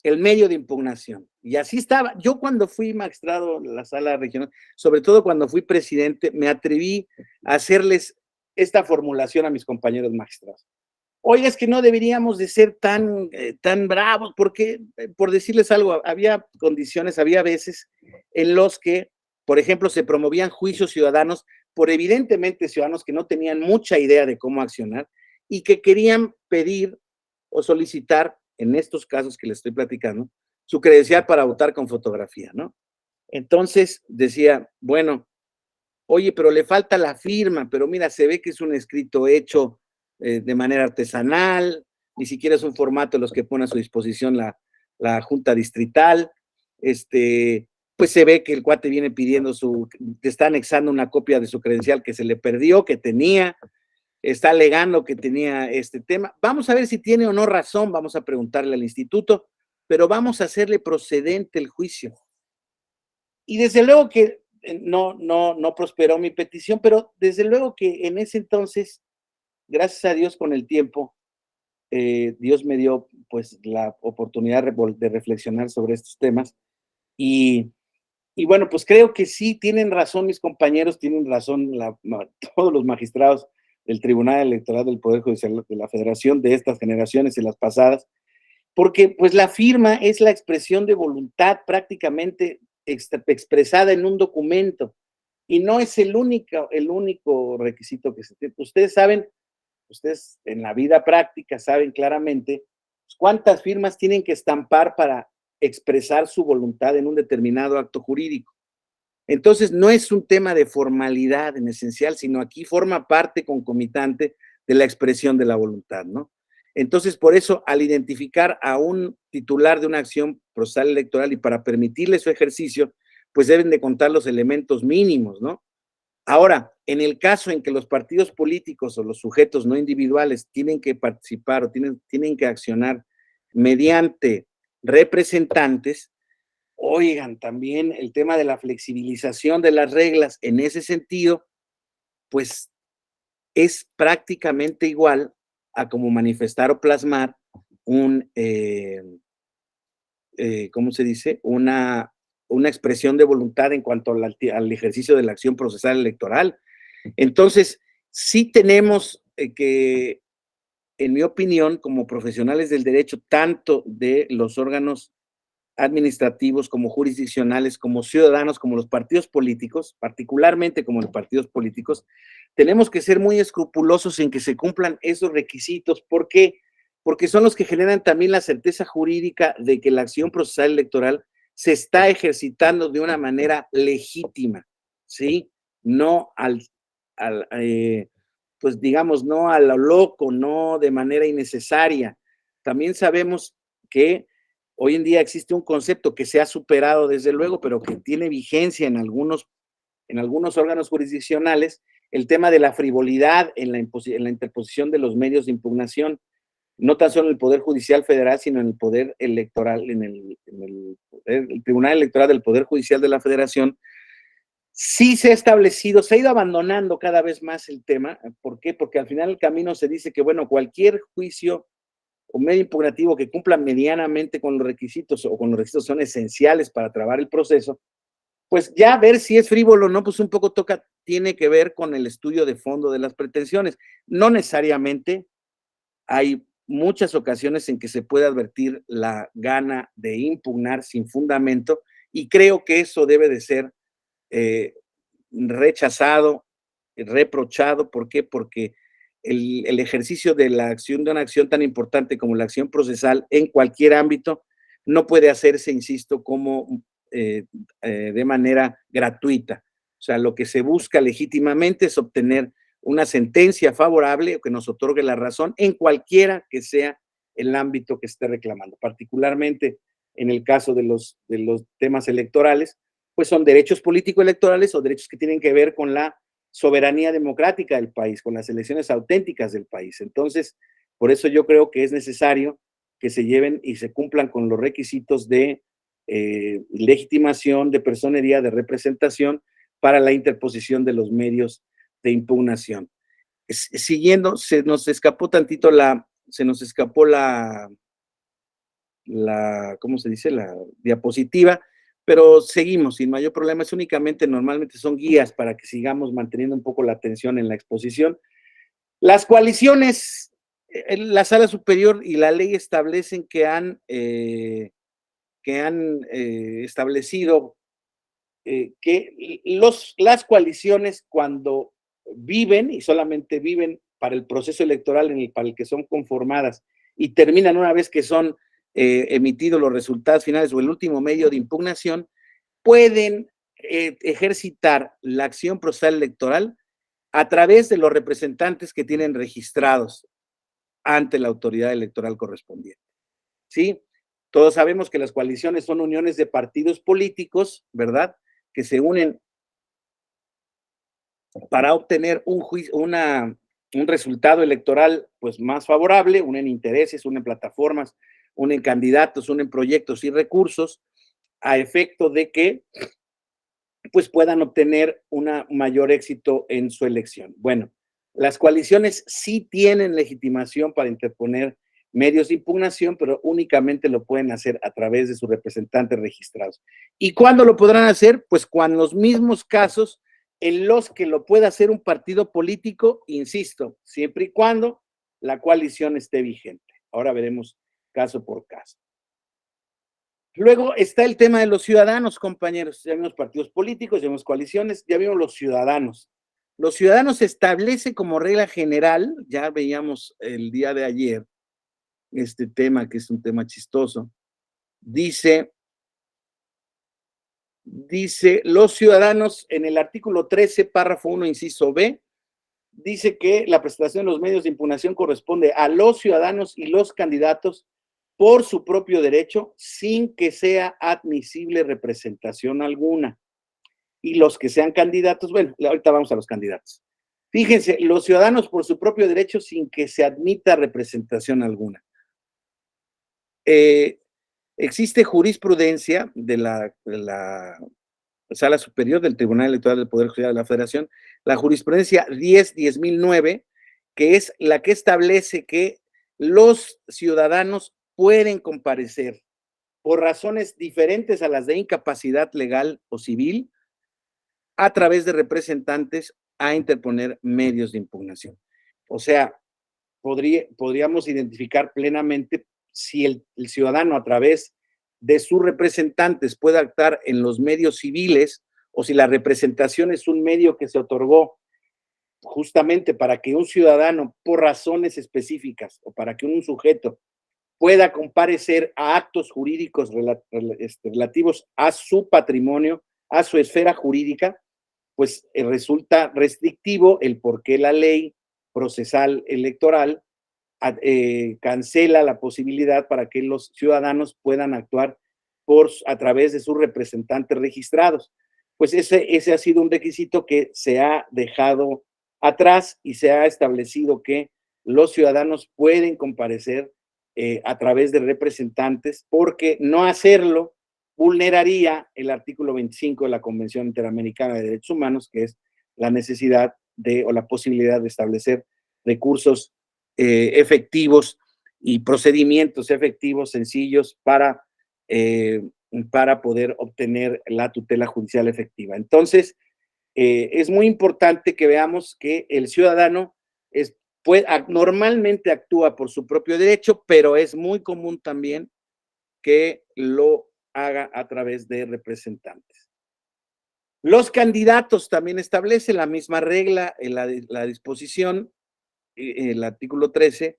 Speaker 1: el medio de impugnación. Y así estaba. Yo cuando fui magistrado en la sala regional, sobre todo cuando fui presidente, me atreví a hacerles esta formulación a mis compañeros magistrados. Oiga, es que no deberíamos de ser tan bravos, porque, por decirles algo, había condiciones, había veces en los que, por ejemplo, se promovían juicios ciudadanos por evidentemente ciudadanos que no tenían mucha idea de cómo accionar y que querían pedir o solicitar, en estos casos que les estoy platicando, su credencial para votar con fotografía, ¿no? Entonces decía, bueno, oye, pero le falta la firma, pero mira, se ve que es un escrito hecho de manera artesanal, ni siquiera es un formato de los que pone a su disposición la Junta Distrital, pues se ve que el cuate viene pidiendo te está anexando una copia de su credencial que se le perdió, que tenía, está alegando que tenía este tema. Vamos a ver si tiene o no razón, vamos a preguntarle al instituto, pero vamos a hacerle procedente el juicio. Y desde luego que no prosperó mi petición, pero desde luego que en ese entonces, gracias a Dios con el tiempo, Dios me dio pues la oportunidad de reflexionar sobre estos temas y bueno, pues creo que sí, tienen razón mis compañeros, tienen razón todos los magistrados del Tribunal Electoral del Poder Judicial de la Federación, de estas generaciones y las pasadas, porque pues la firma es la expresión de voluntad prácticamente expresada en un documento y no es el único requisito que se tiene. Ustedes saben, ustedes en la vida práctica saben claramente pues, cuántas firmas tienen que estampar para expresar su voluntad en un determinado acto jurídico. Entonces, no es un tema de formalidad en esencial, sino aquí forma parte concomitante de la expresión de la voluntad, ¿no? Entonces, por eso, al identificar a un titular de una acción procesal electoral y para permitirle su ejercicio, pues deben de contar los elementos mínimos, ¿no? Ahora, en el caso en que los partidos políticos o los sujetos no individuales tienen que participar o tienen que accionar mediante representantes, oigan, también el tema de la flexibilización de las reglas en ese sentido, pues es prácticamente igual a como manifestar o plasmar ¿cómo se dice? Una expresión de voluntad en cuanto al ejercicio de la acción procesal electoral. Entonces, sí tenemos que, en mi opinión, como profesionales del derecho, tanto de los órganos administrativos como jurisdiccionales, como ciudadanos, como los partidos políticos, particularmente como los partidos políticos, tenemos que ser muy escrupulosos en que se cumplan esos requisitos. ¿Por qué? Porque son los que generan también la certeza jurídica de que la acción procesal electoral se está ejercitando de una manera legítima, ¿sí? No pues digamos, no a lo loco, no de manera innecesaria. También sabemos que hoy en día existe un concepto que se ha superado desde luego, pero que tiene vigencia en algunos órganos jurisdiccionales, el tema de la frivolidad en la interposición de los medios de impugnación, no tan solo en el Poder Judicial Federal, sino en el Poder Electoral, en el Tribunal Electoral del Poder Judicial de la Federación. Sí se ha establecido, se ha ido abandonando cada vez más el tema. ¿Por qué? Porque al final del camino se dice que, bueno, cualquier juicio o medio impugnativo que cumpla medianamente con los requisitos o con los requisitos son esenciales para trabar el proceso, pues ya ver si es frívolo o no, pues un poco tiene que ver con el estudio de fondo de las pretensiones. No necesariamente hay muchas ocasiones en que se puede advertir la gana de impugnar sin fundamento, y creo que eso debe de ser rechazado, reprochado. ¿Por qué? Porque el ejercicio de la acción, de una acción tan importante como la acción procesal en cualquier ámbito, no puede hacerse, insisto, como de manera gratuita. O sea, lo que se busca legítimamente es obtener una sentencia favorable o que nos otorgue la razón en cualquiera que sea el ámbito que esté reclamando, particularmente en el caso de los temas electorales, pues son derechos político-electorales o derechos que tienen que ver con la soberanía democrática del país, con las elecciones auténticas del país. Entonces, por eso yo creo que es necesario que se lleven y se cumplan con los requisitos de legitimación, de personería, de representación para la interposición de los medios de impugnación. Siguiendo, se nos escapó ¿cómo se dice? La diapositiva, pero seguimos sin mayor problema. Es únicamente, normalmente son guías para que sigamos manteniendo un poco la atención en la exposición. Las coaliciones, la Sala Superior y la ley establecen que han establecido que las coaliciones, cuando viven y solamente viven para el proceso electoral para el que son conformadas y terminan una vez que son emitidos los resultados finales o el último medio de impugnación, pueden ejercitar la acción procesal electoral a través de los representantes que tienen registrados ante la autoridad electoral correspondiente. ¿Sí? Todos sabemos que las coaliciones son uniones de partidos políticos, ¿verdad?, que se unen para obtener un resultado electoral pues más favorable, unen intereses, unen plataformas, unen candidatos, unen proyectos y recursos a efecto de que pues puedan obtener un mayor éxito en su elección. Bueno, las coaliciones sí tienen legitimación para interponer medios de impugnación, pero únicamente lo pueden hacer a través de sus representantes registrados. ¿Y cuándo lo podrán hacer? Pues cuando los mismos casos en los que lo pueda hacer un partido político, insisto, siempre y cuando la coalición esté vigente. Ahora veremos caso por caso. Luego está el tema de los ciudadanos, compañeros. Ya vimos partidos políticos, ya vimos coaliciones, ya vimos los ciudadanos. Los ciudadanos se establece como regla general, ya veíamos el día de ayer este tema, que es un tema chistoso. Dice, los ciudadanos en el artículo 13, párrafo 1, inciso B, dice que la presentación de los medios de impugnación corresponde a los ciudadanos y los candidatos por su propio derecho, sin que sea admisible representación alguna. Y los que sean candidatos, bueno, ahorita vamos a los candidatos. Fíjense, los ciudadanos por su propio derecho, sin que se admita representación alguna. Existe jurisprudencia de la Sala Superior del Tribunal Electoral del Poder Judicial de la Federación, la jurisprudencia 10.009, que es la que establece que los ciudadanos pueden comparecer por razones diferentes a las de incapacidad legal o civil a través de representantes a interponer medios de impugnación. O sea, podríamos identificar plenamente si el ciudadano a través de sus representantes puede actuar en los medios civiles, o si la representación es un medio que se otorgó justamente para que un ciudadano, por razones específicas, o para que un sujeto pueda comparecer a actos jurídicos relativos a su patrimonio, a su esfera jurídica, pues resulta restrictivo el por qué la ley procesal electoral cancela la posibilidad para que los ciudadanos puedan actuar a través de sus representantes registrados. Pues ese ha sido un requisito que se ha dejado atrás y se ha establecido que los ciudadanos pueden comparecer a través de representantes, porque no hacerlo vulneraría el artículo 25 de la Convención Interamericana de Derechos Humanos, que es la necesidad o la posibilidad de establecer recursos efectivos y procedimientos efectivos, sencillos, para para poder obtener la tutela judicial efectiva. Entonces, es muy importante que veamos que el ciudadano normalmente actúa por su propio derecho, pero es muy común también que lo haga a través de representantes. Los candidatos también establecen la misma regla en la disposición, el artículo 13,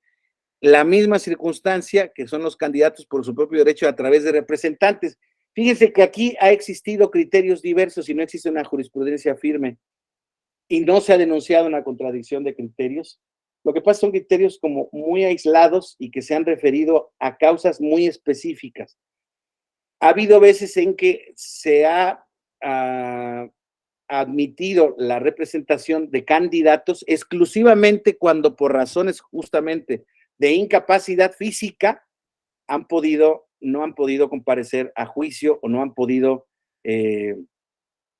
Speaker 1: la misma circunstancia que son los candidatos por su propio derecho a través de representantes. Fíjense que aquí ha existido criterios diversos y no existe una jurisprudencia firme y no se ha denunciado una contradicción de criterios. Lo que pasa son criterios como muy aislados y que se han referido a causas muy específicas. Ha habido veces en que se ha admitido la representación de candidatos exclusivamente cuando por razones justamente de incapacidad física no han podido comparecer a juicio o no han podido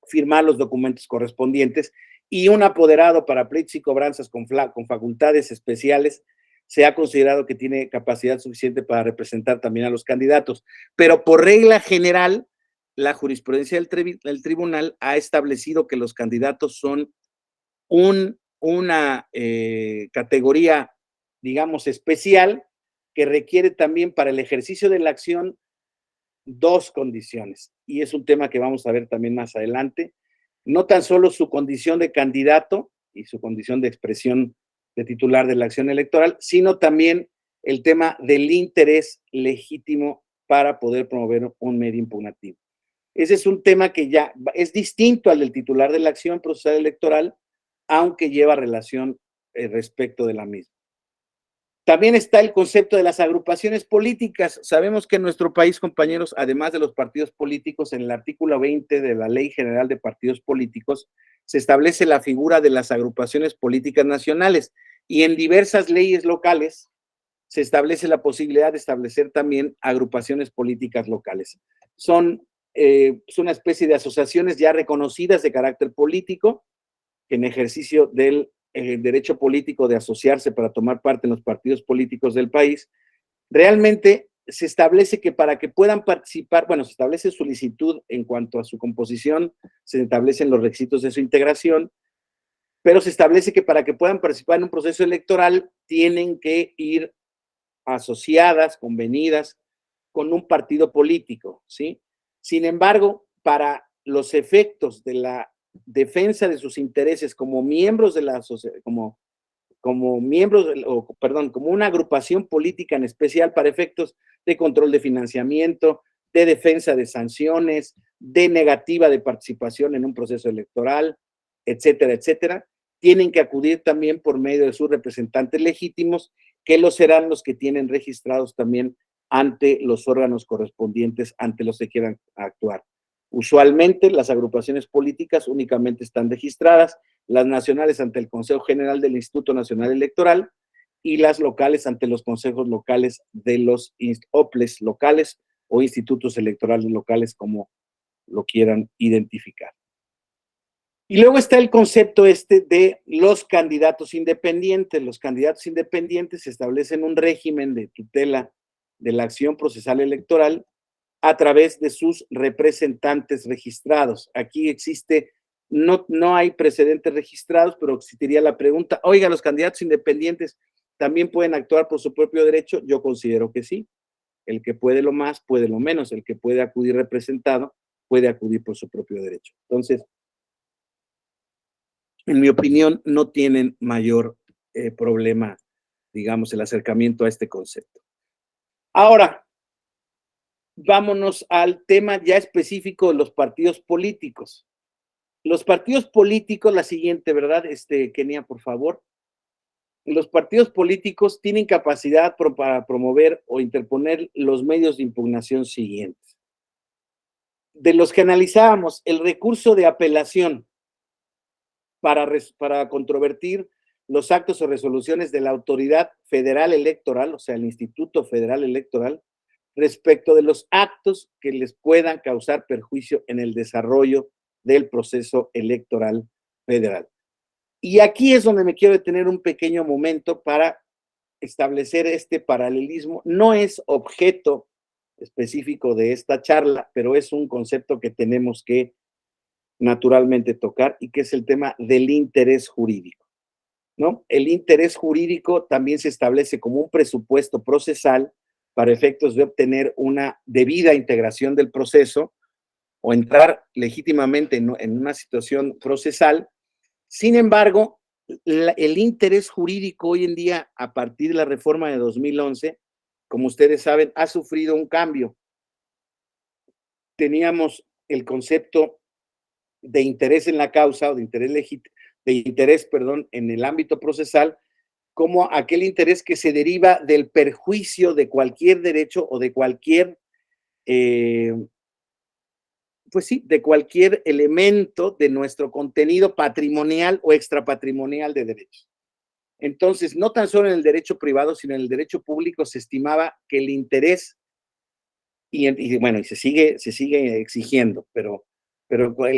Speaker 1: firmar los documentos correspondientes, y un apoderado para pleitos y cobranzas con facultades especiales se ha considerado que tiene capacidad suficiente para representar también a los candidatos. Pero por regla general, la jurisprudencia del tribunal ha establecido que los candidatos son una categoría, digamos, especial, que requiere también para el ejercicio de la acción dos condiciones, y es un tema que vamos a ver también más adelante. No tan solo su condición de candidato y su condición de expresión de titular de la acción electoral, sino también el tema del interés legítimo para poder promover un medio impugnativo. Ese es un tema que ya es distinto al del titular de la acción procesal electoral, aunque lleva relación respecto de la misma. También está el concepto de las agrupaciones políticas. Sabemos que en nuestro país, compañeros, además de los partidos políticos, en el artículo 20 de la Ley General de Partidos Políticos, se establece la figura de las agrupaciones políticas nacionales, y en diversas leyes locales se establece la posibilidad de establecer también agrupaciones políticas locales. Son una especie de asociaciones ya reconocidas de carácter político, que en ejercicio del derecho político de asociarse para tomar parte en los partidos políticos del país, realmente se establece que para que puedan participar, bueno, se establece solicitud en cuanto a su composición, se establecen los requisitos de su integración, pero se establece que para que puedan participar en un proceso electoral tienen que ir asociadas, convenidas con un partido político, ¿sí? Sin embargo, para los efectos de la defensa de sus intereses como miembros de la sociedad, como miembros, como una agrupación política en especial para efectos de control de financiamiento, de defensa de sanciones, de negativa de participación en un proceso electoral, etcétera, etcétera, tienen que acudir también por medio de sus representantes legítimos, que los serán los que tienen registrados también ante los órganos correspondientes ante los que quieran actuar. Usualmente las agrupaciones políticas únicamente están registradas, las nacionales ante el Consejo General del Instituto Nacional Electoral y las locales ante los consejos locales de los OPLES locales o institutos electorales locales, como lo quieran identificar. Y luego está el concepto de los candidatos independientes. Los candidatos independientes establecen un régimen de tutela de la acción procesal electoral a través de sus representantes registrados. Aquí existe, no hay precedentes registrados, pero existiría la pregunta, oiga, ¿los candidatos independientes también pueden actuar por su propio derecho? Yo considero que sí. El que puede lo más, puede lo menos. El que puede acudir representado, puede acudir por su propio derecho. Entonces, en mi opinión, no tienen mayor problema, digamos, el acercamiento a este concepto. Ahora, vámonos al tema ya específico de los partidos políticos. Los partidos políticos, la siguiente, ¿verdad? Kenia, por favor. Los partidos políticos tienen capacidad para promover o interponer los medios de impugnación siguientes. De los que analizábamos, el recurso de apelación para controvertir los actos o resoluciones de la Autoridad Federal Electoral, o sea, el Instituto Federal Electoral, respecto de los actos que les puedan causar perjuicio en el desarrollo del proceso electoral federal. Y aquí es donde me quiero detener un pequeño momento para establecer este paralelismo. No es objeto específico de esta charla, pero es un concepto que tenemos que naturalmente tocar y que es el tema del interés jurídico, ¿no? El interés jurídico también se establece como un presupuesto procesal para efectos de obtener una debida integración del proceso o entrar legítimamente en una situación procesal. Sin embargo, el interés jurídico hoy en día, a partir de la reforma de 2011, como ustedes saben, ha sufrido un cambio. Teníamos el concepto de interés en la causa o de interés, perdón, en el ámbito procesal, como aquel interés que se deriva del perjuicio de cualquier derecho o de cualquier, pues sí, de cualquier elemento de nuestro contenido patrimonial o extrapatrimonial de derechos. Entonces, no tan solo en el derecho privado, sino en el derecho público se estimaba que el interés, y bueno, y se sigue exigiendo, pero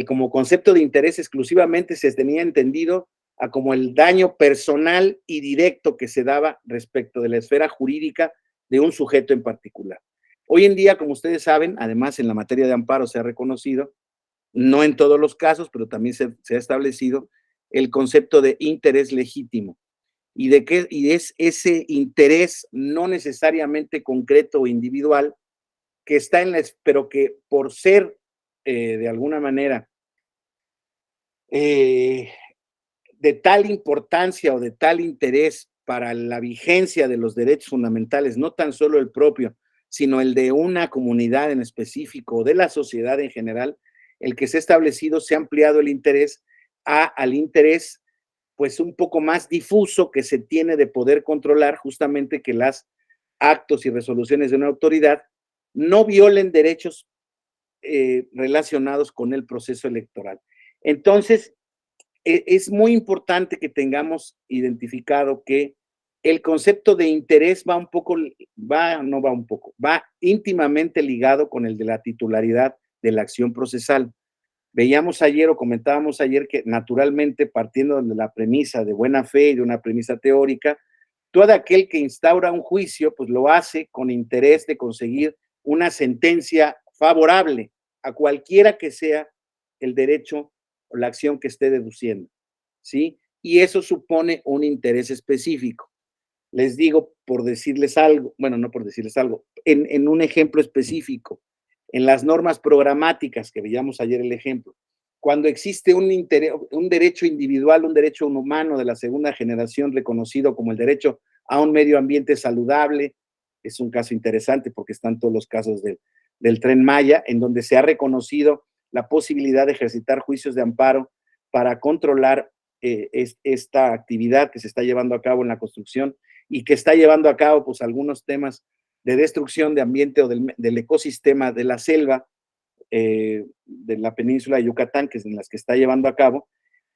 Speaker 1: como concepto de interés exclusivamente se tenía entendido a como el daño personal y directo que se daba respecto de la esfera jurídica de un sujeto en particular. Hoy en día, como ustedes saben, además en la materia de amparo se ha reconocido, no en todos los casos, pero también se ha establecido el concepto de interés legítimo. Y es ese interés no necesariamente concreto o individual que está pero que por ser de alguna manera de tal importancia o de tal interés para la vigencia de los derechos fundamentales, no tan solo el propio, sino el de una comunidad en específico o de la sociedad en general, el que se ha establecido, se ha ampliado el interés al interés pues un poco más difuso que se tiene de poder controlar justamente que las actos y resoluciones de una autoridad no violen derechos relacionados con el proceso electoral. Entonces, es muy importante que tengamos identificado que el concepto de interés va íntimamente ligado con el de la titularidad de la acción procesal. Veíamos ayer o comentábamos ayer que naturalmente partiendo de la premisa de buena fe y de una premisa teórica, todo aquel que instaura un juicio pues lo hace con interés de conseguir una sentencia favorable a cualquiera que sea el derecho o la acción que esté deduciendo, ¿sí? Y eso supone un interés específico. Les digo, por decirles algo, bueno, no por decirles algo, en un ejemplo específico, en las normas programáticas, que veíamos ayer el ejemplo, cuando existe un derecho individual, un derecho humano de la segunda generación reconocido como el derecho a un medio ambiente saludable, es un caso interesante porque están todos los casos del Tren Maya, en donde se ha reconocido la posibilidad de ejercitar juicios de amparo para controlar esta actividad que se está llevando a cabo en la construcción y que está llevando a cabo pues algunos temas de destrucción de ambiente o del ecosistema de la selva de la península de Yucatán, que es en las que está llevando a cabo,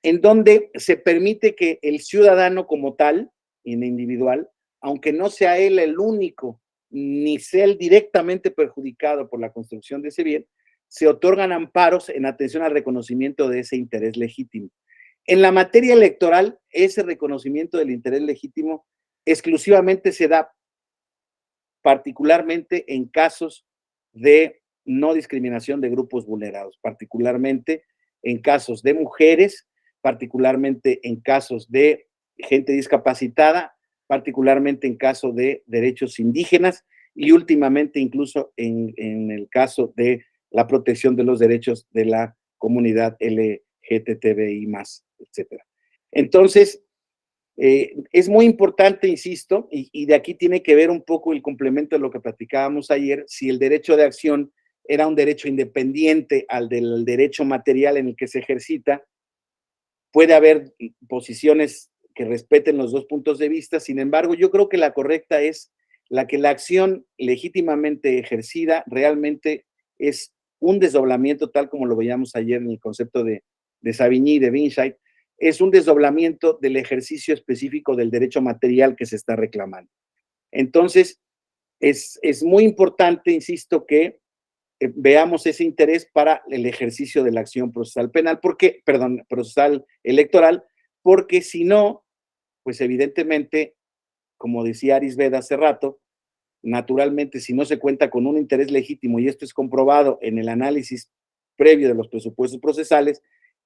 Speaker 1: en donde se permite que el ciudadano como tal, en individual, aunque no sea él el único, ni sea él directamente perjudicado por la construcción de ese bien, se otorgan amparos en atención al reconocimiento de ese interés legítimo. En la materia electoral, ese reconocimiento del interés legítimo exclusivamente se da particularmente en casos de no discriminación de grupos vulnerados, particularmente en casos de mujeres, particularmente en casos de gente discapacitada, particularmente en caso de derechos indígenas y últimamente incluso en el caso de la protección de los derechos de la comunidad LGTBI+, etcétera. Entonces, es muy importante, insisto, y de aquí tiene que ver un poco el complemento de lo que platicábamos ayer, si el derecho de acción era un derecho independiente al del derecho material en el que se ejercita. Puede haber posiciones que respeten los dos puntos de vista, sin embargo, yo creo que la correcta es la que la acción legítimamente ejercida realmente es un desdoblamiento, tal como lo veíamos ayer en el concepto de Savigny y de Winscheid, es un desdoblamiento del ejercicio específico del derecho material que se está reclamando. Entonces, es muy importante, insisto, que veamos ese interés para el ejercicio de la acción procesal penal, procesal electoral, porque si no, pues evidentemente, como decía Aris Veda hace rato, naturalmente, si no se cuenta con un interés legítimo, y esto es comprobado en el análisis previo de los presupuestos procesales,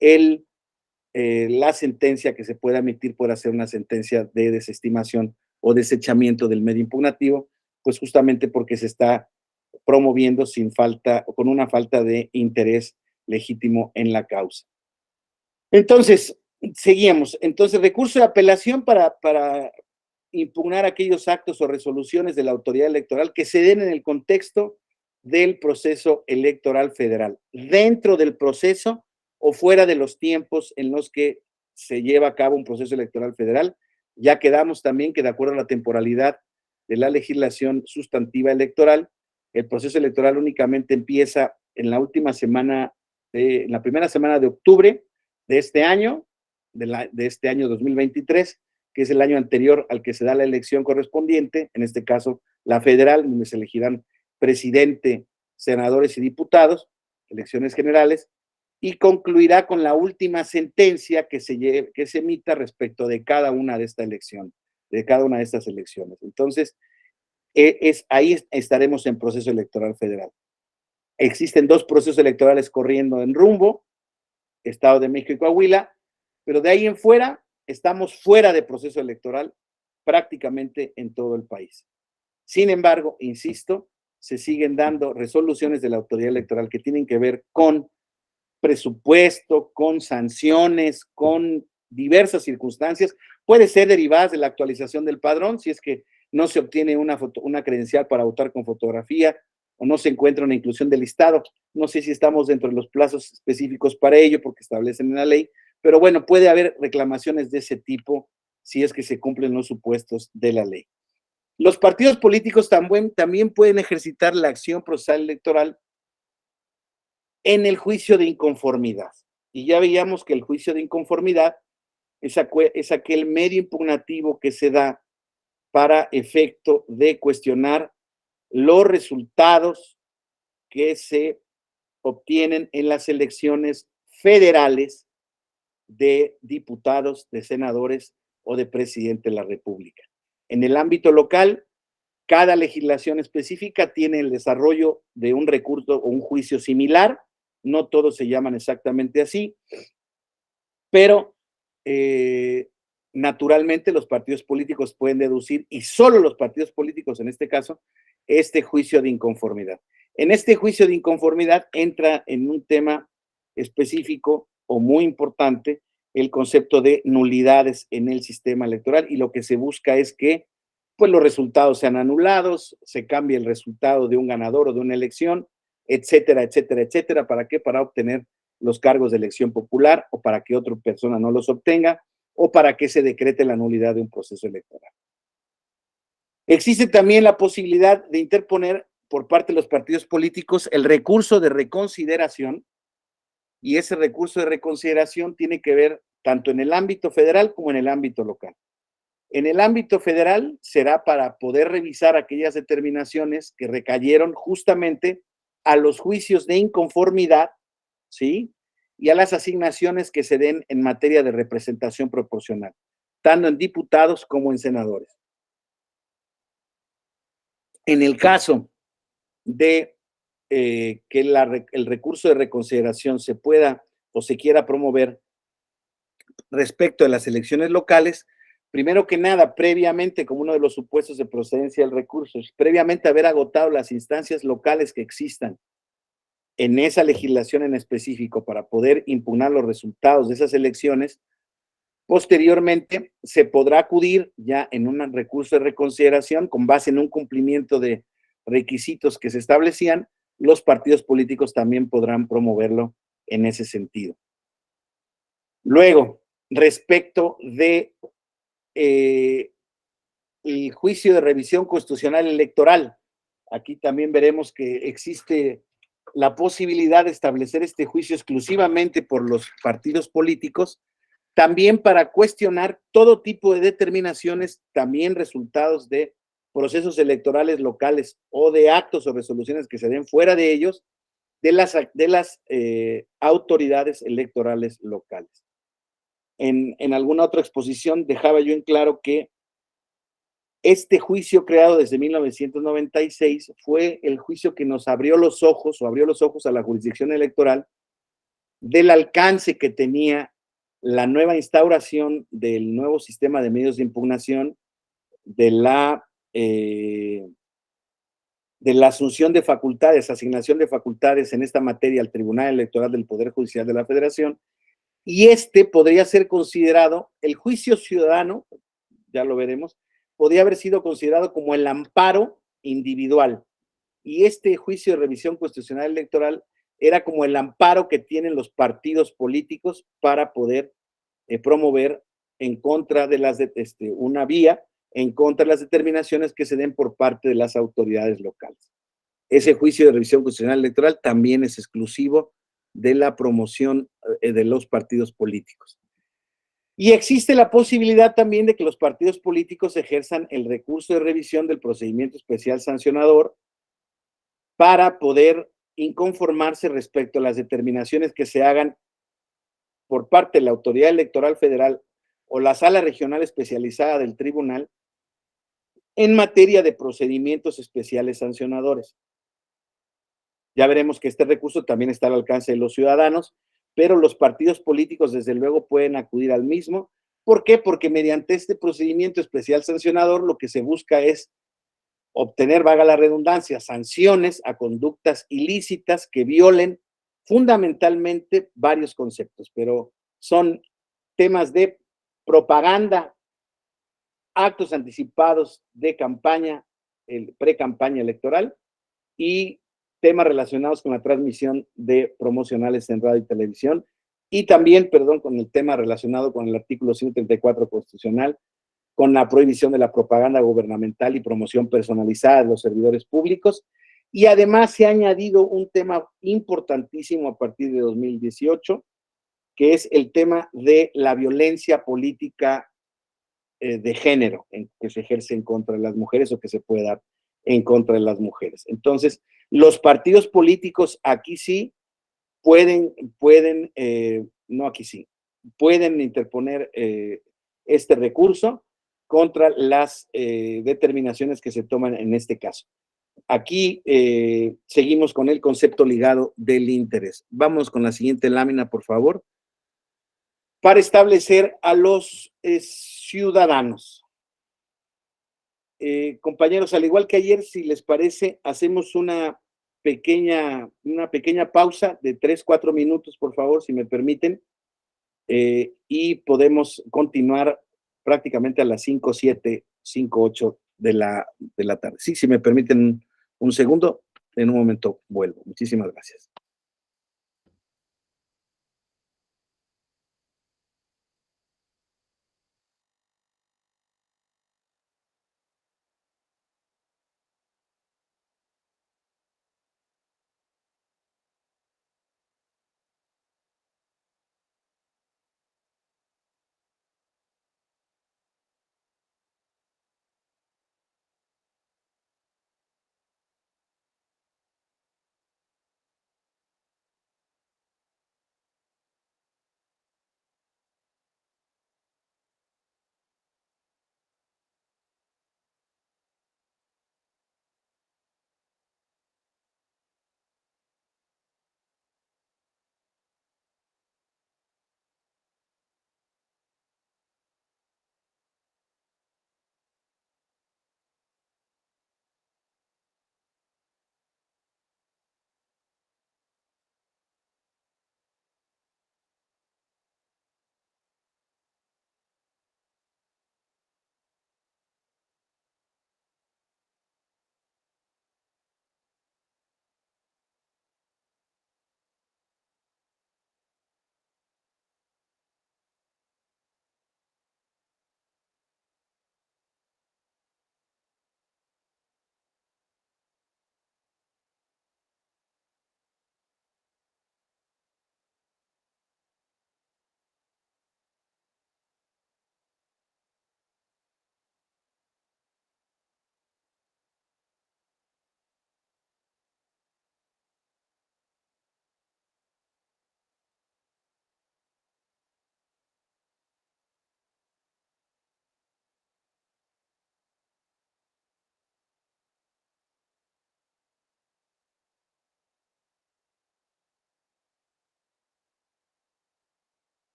Speaker 1: la sentencia que se pueda emitir pueda ser una sentencia de desestimación o desechamiento del medio impugnativo, pues justamente porque se está promoviendo sin falta, o con una falta de interés legítimo en la causa. Entonces, seguíamos. Entonces, recurso de apelación para impugnar aquellos actos o resoluciones de la autoridad electoral que se den en el contexto del proceso electoral federal, dentro del proceso o fuera de los tiempos en los que se lleva a cabo un proceso electoral federal. Ya quedamos también que de acuerdo a la temporalidad de la legislación sustantiva electoral, el proceso electoral únicamente empieza en la última semana, en la primera semana de octubre de este año, de este año 2023, que es el año anterior al que se da la elección correspondiente, en este caso la federal, donde se elegirán presidente, senadores y diputados, elecciones generales, y concluirá con la última sentencia que se emita respecto de cada una de esta elección, de cada una de estas elecciones. Entonces, ahí estaremos en proceso electoral federal. Existen dos procesos electorales corriendo en rumbo, Estado de México y Coahuila, pero de ahí en fuera estamos fuera de proceso electoral prácticamente en todo el país. Sin embargo, insisto, se siguen dando resoluciones de la autoridad electoral que tienen que ver con presupuesto, con sanciones, con diversas circunstancias. Puede ser derivadas de la actualización del padrón, si es que no se obtiene una credencial para votar con fotografía o no se encuentra una inclusión del listado. No sé si estamos dentro de los plazos específicos para ello, porque establecen en la ley, pero bueno, puede haber reclamaciones de ese tipo si es que se cumplen los supuestos de la ley. Los partidos políticos también pueden ejercitar la acción procesal electoral en el juicio de inconformidad. Y ya veíamos que el juicio de inconformidad es aquel medio impugnativo que se da para efecto de cuestionar los resultados que se obtienen en las elecciones federales de diputados, de senadores o de presidente de la República. En el ámbito local, cada legislación específica tiene el desarrollo de un recurso o un juicio similar, no todos se llaman exactamente así, pero naturalmente los partidos políticos pueden deducir, y solo los partidos políticos en este caso, este juicio de inconformidad. En este juicio de inconformidad entra en un tema específico o muy importante el concepto de nulidades en el sistema electoral, y lo que se busca es que pues, los resultados sean anulados, se cambie el resultado de un ganador o de una elección, etcétera, etcétera, etcétera. ¿Para qué? Para obtener los cargos de elección popular, o para que otra persona no los obtenga, o para que se decrete la nulidad de un proceso electoral. Existe también la posibilidad de interponer por parte de los partidos políticos el recurso de reconsideración, y ese recurso de reconsideración tiene que ver tanto en el ámbito federal como en el ámbito local. En el ámbito federal será para poder revisar aquellas determinaciones que recayeron justamente a los juicios de inconformidad, ¿sí? Y a las asignaciones que se den en materia de representación proporcional, tanto en diputados como en senadores. En el caso de que el recurso de reconsideración se pueda o se quiera promover respecto de las elecciones locales, primero que nada, previamente, como uno de los supuestos de procedencia del recurso, previamente haber agotado las instancias locales que existan en esa legislación en específico para poder impugnar los resultados de esas elecciones. Posteriormente, se podrá acudir ya en un recurso de reconsideración con base en un cumplimiento de requisitos que se establecían. Los partidos políticos también podrán promoverlo en ese sentido. Luego, respecto de el juicio de revisión constitucional electoral, aquí también veremos que existe la posibilidad de establecer este juicio exclusivamente por los partidos políticos, también para cuestionar todo tipo de determinaciones, también resultados de procesos electorales locales o de actos o resoluciones que se den fuera de ellos, de las autoridades electorales locales. En alguna otra exposición dejaba yo en claro que Este juicio creado desde 1996 fue el juicio que nos abrió los ojos, o abrió los ojos a la jurisdicción electoral, del alcance que tenía la nueva instauración del nuevo sistema de medios de impugnación, de la asunción de facultades, asignación de facultades en esta materia al Tribunal Electoral del Poder Judicial de la Federación, y podría ser considerado, el juicio ciudadano, ya lo veremos, podría haber sido considerado como el amparo individual, y este juicio de revisión constitucional electoral era como el amparo que tienen los partidos políticos para poder promover en contra de una vía en contra de las determinaciones que se den por parte de las autoridades locales. Ese juicio de revisión constitucional electoral también es exclusivo de la promoción de los partidos políticos. Y existe la posibilidad también de que los partidos políticos ejerzan el recurso de revisión del procedimiento especial sancionador para poder inconformarse respecto a las determinaciones que se hagan por parte de la Autoridad Electoral Federal o la Sala Regional Especializada del Tribunal en materia de procedimientos especiales sancionadores. Ya veremos que este recurso también está al alcance de los ciudadanos, pero los partidos políticos desde luego pueden acudir al mismo. ¿Por qué? Porque mediante este procedimiento especial sancionador lo que se busca es obtener, valga la redundancia, sanciones a conductas ilícitas que violen fundamentalmente varios conceptos, pero son temas de propaganda, actos anticipados de campaña, pre-campaña electoral y temas relacionados con la transmisión de promocionales en radio y televisión y también, perdón, con el tema relacionado con el artículo 134 constitucional, con la prohibición de la propaganda gubernamental y promoción personalizada de los servidores públicos. Y además se ha añadido un tema importantísimo a partir de 2018, que es el tema de la violencia política de género que se ejerce en contra de las mujeres o que se puede dar en contra de las mujeres. Entonces, los partidos políticos aquí sí no aquí sí, pueden interponer este recurso contra las determinaciones que se toman en este caso. Aquí seguimos con el concepto ligado del interés. Vamos con la siguiente lámina, por favor. Para establecer a los ciudadanos. Compañeros, al igual que ayer, si les parece, hacemos una pequeña pausa de 3-4 minutos, por favor, si me permiten, y podemos continuar prácticamente a las 5:07, 5:08 de la tarde. Sí, si me permiten un segundo, en un momento vuelvo. Muchísimas gracias.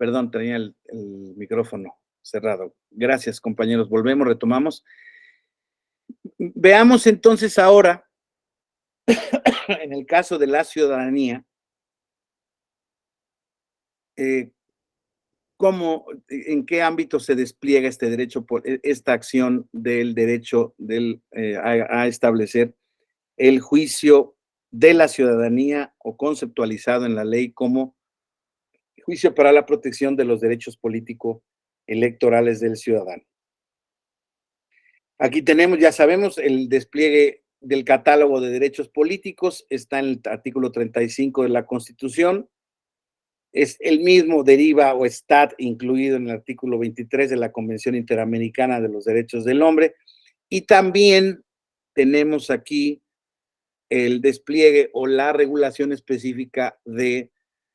Speaker 1: Perdón, tenía el micrófono cerrado. Gracias, compañeros. Volvemos, retomamos. Veamos entonces ahora, en el caso de la ciudadanía, en qué ámbito se despliega este derecho, esta acción del derecho a establecer el juicio de la ciudadanía, o conceptualizado en la ley como juicio para la protección de los derechos político-electorales del ciudadano. Aquí tenemos, ya sabemos, el despliegue del catálogo de derechos políticos, está en el artículo 35 de la Constitución. Es el mismo, deriva o está incluido en el artículo 23 de la Convención Interamericana de los Derechos del Hombre. Y también tenemos aquí el despliegue o la regulación específica de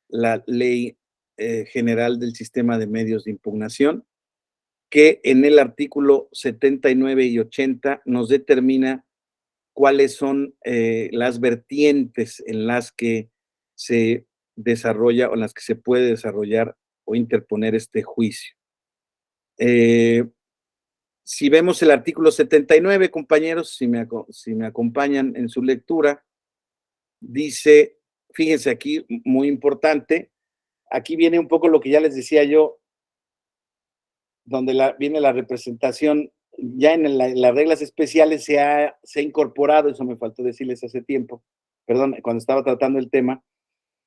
Speaker 1: la Ley General del Sistema de Medios de Impugnación, que en el artículo 79 y 80 nos determina cuáles son las vertientes en las que se desarrolla o en las que se puede desarrollar o interponer este juicio. Si vemos el artículo 79, compañeros, si me acompañan en su lectura, dice, fíjense aquí, muy importante, aquí viene un poco lo que ya les decía yo, donde viene la representación, ya en las reglas especiales se ha incorporado, eso me faltó decirles hace tiempo, perdón, cuando estaba tratando el tema,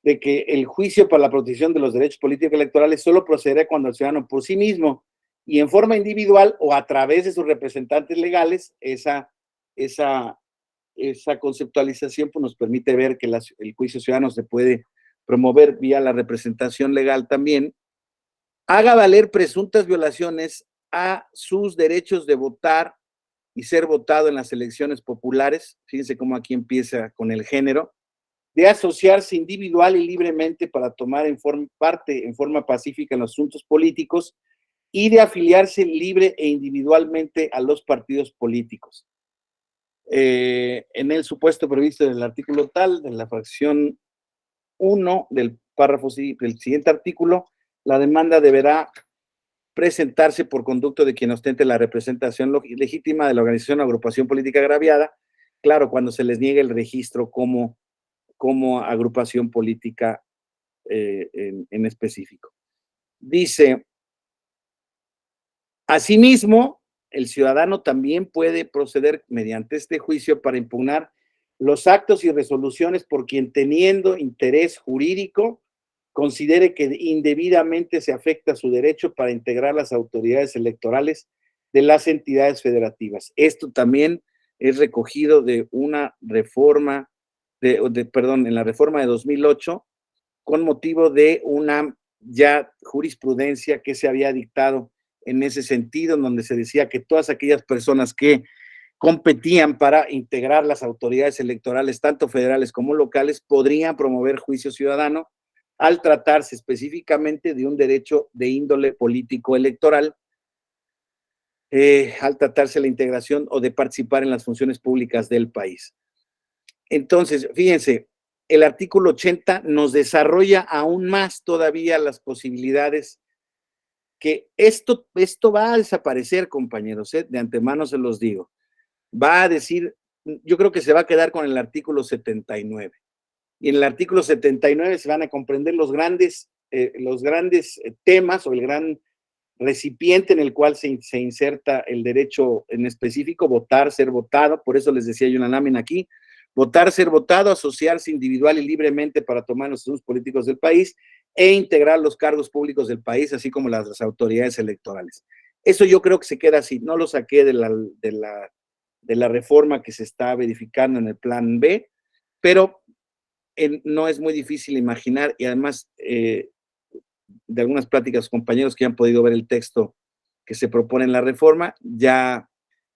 Speaker 1: de que el juicio para la protección de los derechos políticos electorales solo procederá cuando el ciudadano por sí mismo y en forma individual o a través de sus representantes legales, esa conceptualización pues, nos permite ver que el juicio ciudadano se puede promover vía la representación legal también, haga valer presuntas violaciones a sus derechos de votar y ser votado en las elecciones populares. Fíjense cómo aquí empieza con el género, de asociarse individual y libremente para tomar parte en forma pacífica en los asuntos políticos y de afiliarse libre e individualmente a los partidos políticos. En el supuesto previsto en el artículo tal, de la fracción 1 del párrafo del siguiente artículo, la demanda deberá presentarse por conducto de quien ostente la representación legítima de la organización o agrupación política agraviada, claro, cuando se les niegue el registro como agrupación política en específico. Dice, asimismo, el ciudadano también puede proceder mediante este juicio para impugnar los actos y resoluciones por quien, teniendo interés jurídico, considere que indebidamente se afecta su derecho para integrar las autoridades electorales de las entidades federativas. Esto también es recogido de una reforma, en la reforma de 2008, con motivo de una ya jurisprudencia que se había dictado en ese sentido, en donde se decía que todas aquellas personas que competían para integrar las autoridades electorales, tanto federales como locales, podrían promover juicio ciudadano al tratarse específicamente de un derecho de índole político electoral, al tratarse la integración o de participar en las funciones públicas del país. Entonces, fíjense, el artículo 80 nos desarrolla aún más todavía las posibilidades que esto va a desaparecer, compañeros, de antemano se los digo. Va a decir, yo creo que se va a quedar con el artículo 79. Y en el artículo 79 se van a comprender los grandes temas o el gran recipiente en el cual se inserta el derecho en específico, votar, ser votado. Por eso les decía yo una lámina aquí, votar, ser votado, asociarse individual y libremente para tomar los asuntos políticos del país e integrar los cargos públicos del país, así como las autoridades electorales. Eso yo creo que se queda así. No lo saqué de la reforma que se está verificando en el plan B, pero no es muy difícil imaginar, y además de algunas pláticas compañeros que han podido ver el texto que se propone en la reforma, ya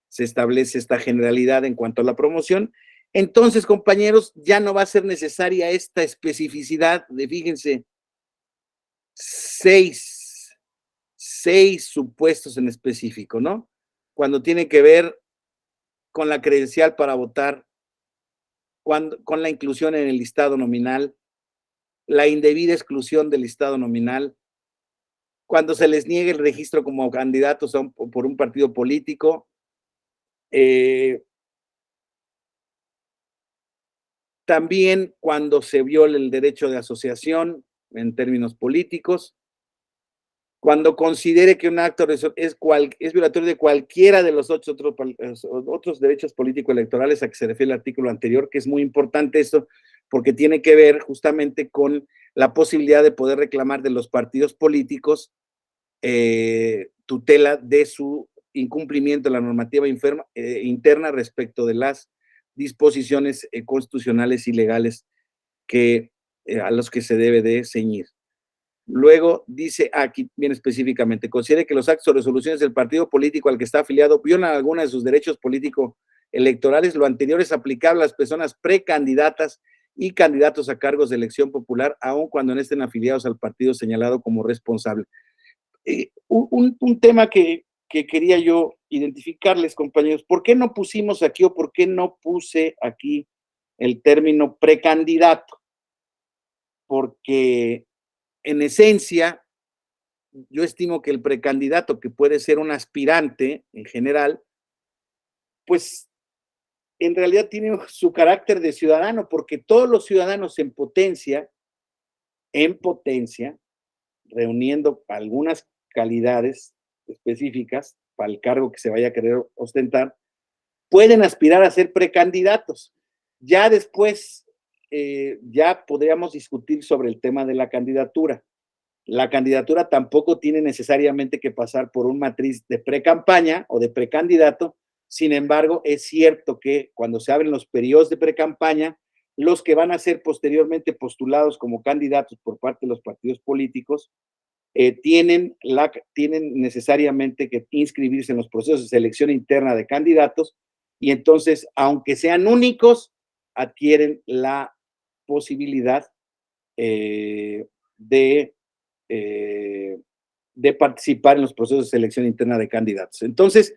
Speaker 1: se establece esta generalidad en cuanto a la promoción. Entonces, compañeros, ya no va a ser necesaria esta especificidad de, fíjense, seis supuestos en específico, ¿no? Cuando tiene que ver con la credencial para votar, con la inclusión en el listado nominal, la indebida exclusión del listado nominal, cuando se les niegue el registro como candidatos por un partido político, también cuando se viole el derecho de asociación en términos políticos, cuando considere que un acto es violatorio de cualquiera de los otros derechos político-electorales a que se refiere el artículo anterior, que es muy importante esto, porque tiene que ver justamente con la posibilidad de poder reclamar de los partidos políticos tutela de su incumplimiento de la normativa interna respecto de las disposiciones constitucionales y legales a los que se debe de ceñir. Luego dice aquí bien específicamente, considere que los actos o resoluciones del partido político al que está afiliado violan alguna de sus derechos político-electorales. Lo anterior es aplicable a las personas precandidatas y candidatos a cargos de elección popular, aun cuando no estén afiliados al partido señalado como responsable. Un tema que quería yo identificarles, compañeros, ¿por qué no pusimos aquí o por qué no puse aquí el término precandidato? Porque en esencia, yo estimo que el precandidato, que puede ser un aspirante en general, pues en realidad tiene su carácter de ciudadano, porque todos los ciudadanos en potencia, reuniendo algunas calidades específicas para el cargo que se vaya a querer ostentar, pueden aspirar a ser precandidatos. Ya después, ya podríamos discutir sobre el tema de la candidatura. La candidatura tampoco tiene necesariamente que pasar por un matriz de precampaña o de precandidato. Sin embargo, es cierto que cuando se abren los periodos de precampaña, los que van a ser posteriormente postulados como candidatos por parte de los partidos políticos tienen necesariamente que inscribirse en los procesos de selección interna de candidatos y entonces, aunque sean únicos, adquieren la posibilidad de participar en los procesos de selección interna de candidatos. Entonces,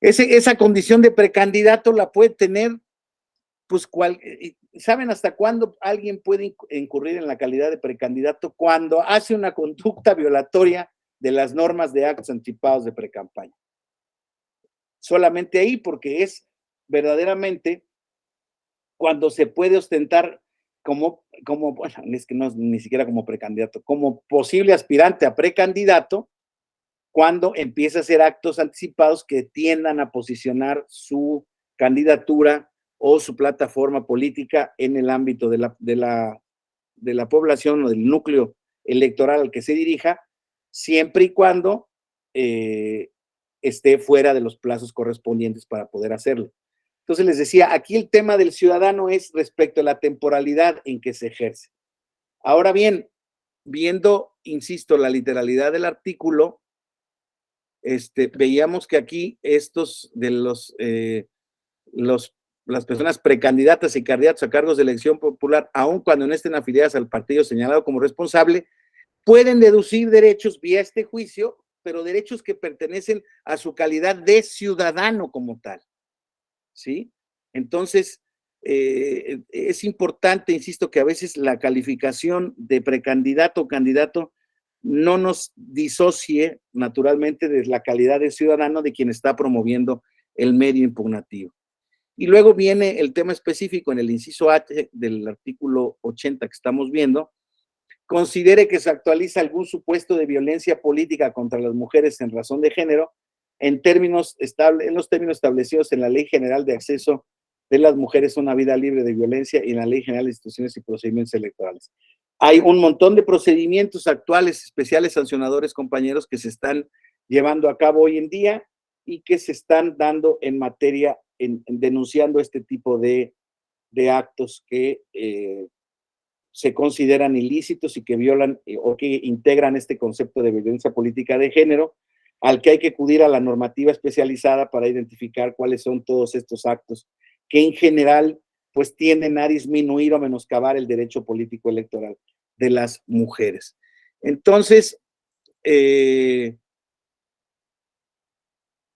Speaker 1: esa condición de precandidato la puede tener, pues, ¿saben hasta cuándo alguien puede incurrir en la calidad de precandidato? Cuando hace una conducta violatoria de las normas de actos anticipados de precampaña. Solamente ahí, porque es verdaderamente cuando se puede ostentar bueno, es que no es ni siquiera como precandidato, como posible aspirante a precandidato, cuando empieza a hacer actos anticipados que tiendan a posicionar su candidatura o su plataforma política en el ámbito de la población o del núcleo electoral al que se dirija, siempre y cuando esté fuera de los plazos correspondientes para poder hacerlo. Entonces les decía, aquí el tema del ciudadano es respecto a la temporalidad en que se ejerce. Ahora bien, viendo, insisto, la literalidad del artículo, veíamos que aquí estos de las personas precandidatas y candidatos a cargos de elección popular, aun cuando no estén afiliadas al partido señalado como responsable, pueden deducir derechos vía este juicio, pero derechos que pertenecen a su calidad de ciudadano como tal. ¿Sí? Entonces, es importante, insisto, que a veces la calificación de precandidato o candidato no nos disocie naturalmente de la calidad de ciudadano de quien está promoviendo el medio impugnativo. Y luego viene el tema específico en el inciso H del artículo 80 que estamos viendo. Considere que se actualiza algún supuesto de violencia política contra las mujeres en razón de género en los términos establecidos en la Ley General de Acceso de las Mujeres a una Vida Libre de Violencia y en la Ley General de Instituciones y Procedimientos Electorales. Hay un montón de procedimientos actuales, especiales sancionadores, compañeros, que se están llevando a cabo hoy en día y que se están dando en materia, denunciando este tipo de actos que se consideran ilícitos y que violan o que integran este concepto de violencia política de género, al que hay que acudir a la normativa especializada para identificar cuáles son todos estos actos que en general pues tienden a disminuir o menoscabar el derecho político electoral de las mujeres. Entonces,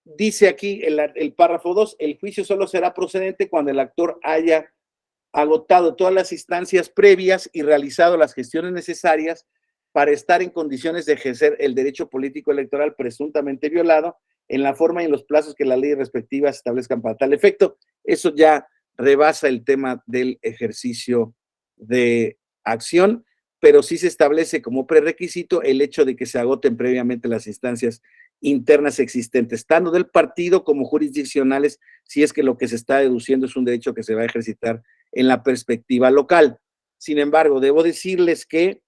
Speaker 1: dice aquí el párrafo 2, el juicio solo será procedente cuando el actor haya agotado todas las instancias previas y realizado las gestiones necesarias para estar en condiciones de ejercer el derecho político electoral presuntamente violado en la forma y en los plazos que las leyes respectivas establezcan para tal efecto. Eso ya rebasa el tema del ejercicio de acción, pero sí se establece como prerequisito el hecho de que se agoten previamente las instancias internas existentes, tanto del partido como jurisdiccionales, si es que lo que se está deduciendo es un derecho que se va a ejercitar en la perspectiva local. Sin embargo, debo decirles que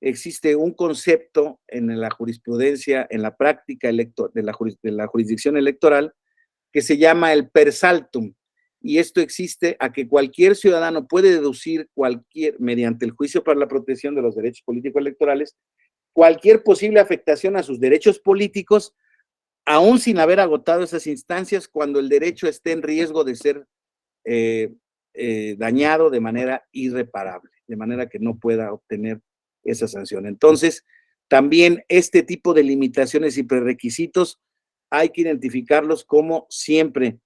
Speaker 1: existe un concepto en la jurisprudencia, en la práctica de la jurisdicción electoral, que se llama el per saltum, y esto existe a que cualquier ciudadano puede deducir mediante el juicio para la protección de los derechos políticos electorales, cualquier posible afectación a sus derechos políticos, aún sin haber agotado esas instancias, cuando el derecho esté en riesgo de ser dañado de manera irreparable, de manera que no pueda obtener esa sanción. Entonces, también este tipo de limitaciones y prerequisitos hay que identificarlos como siempre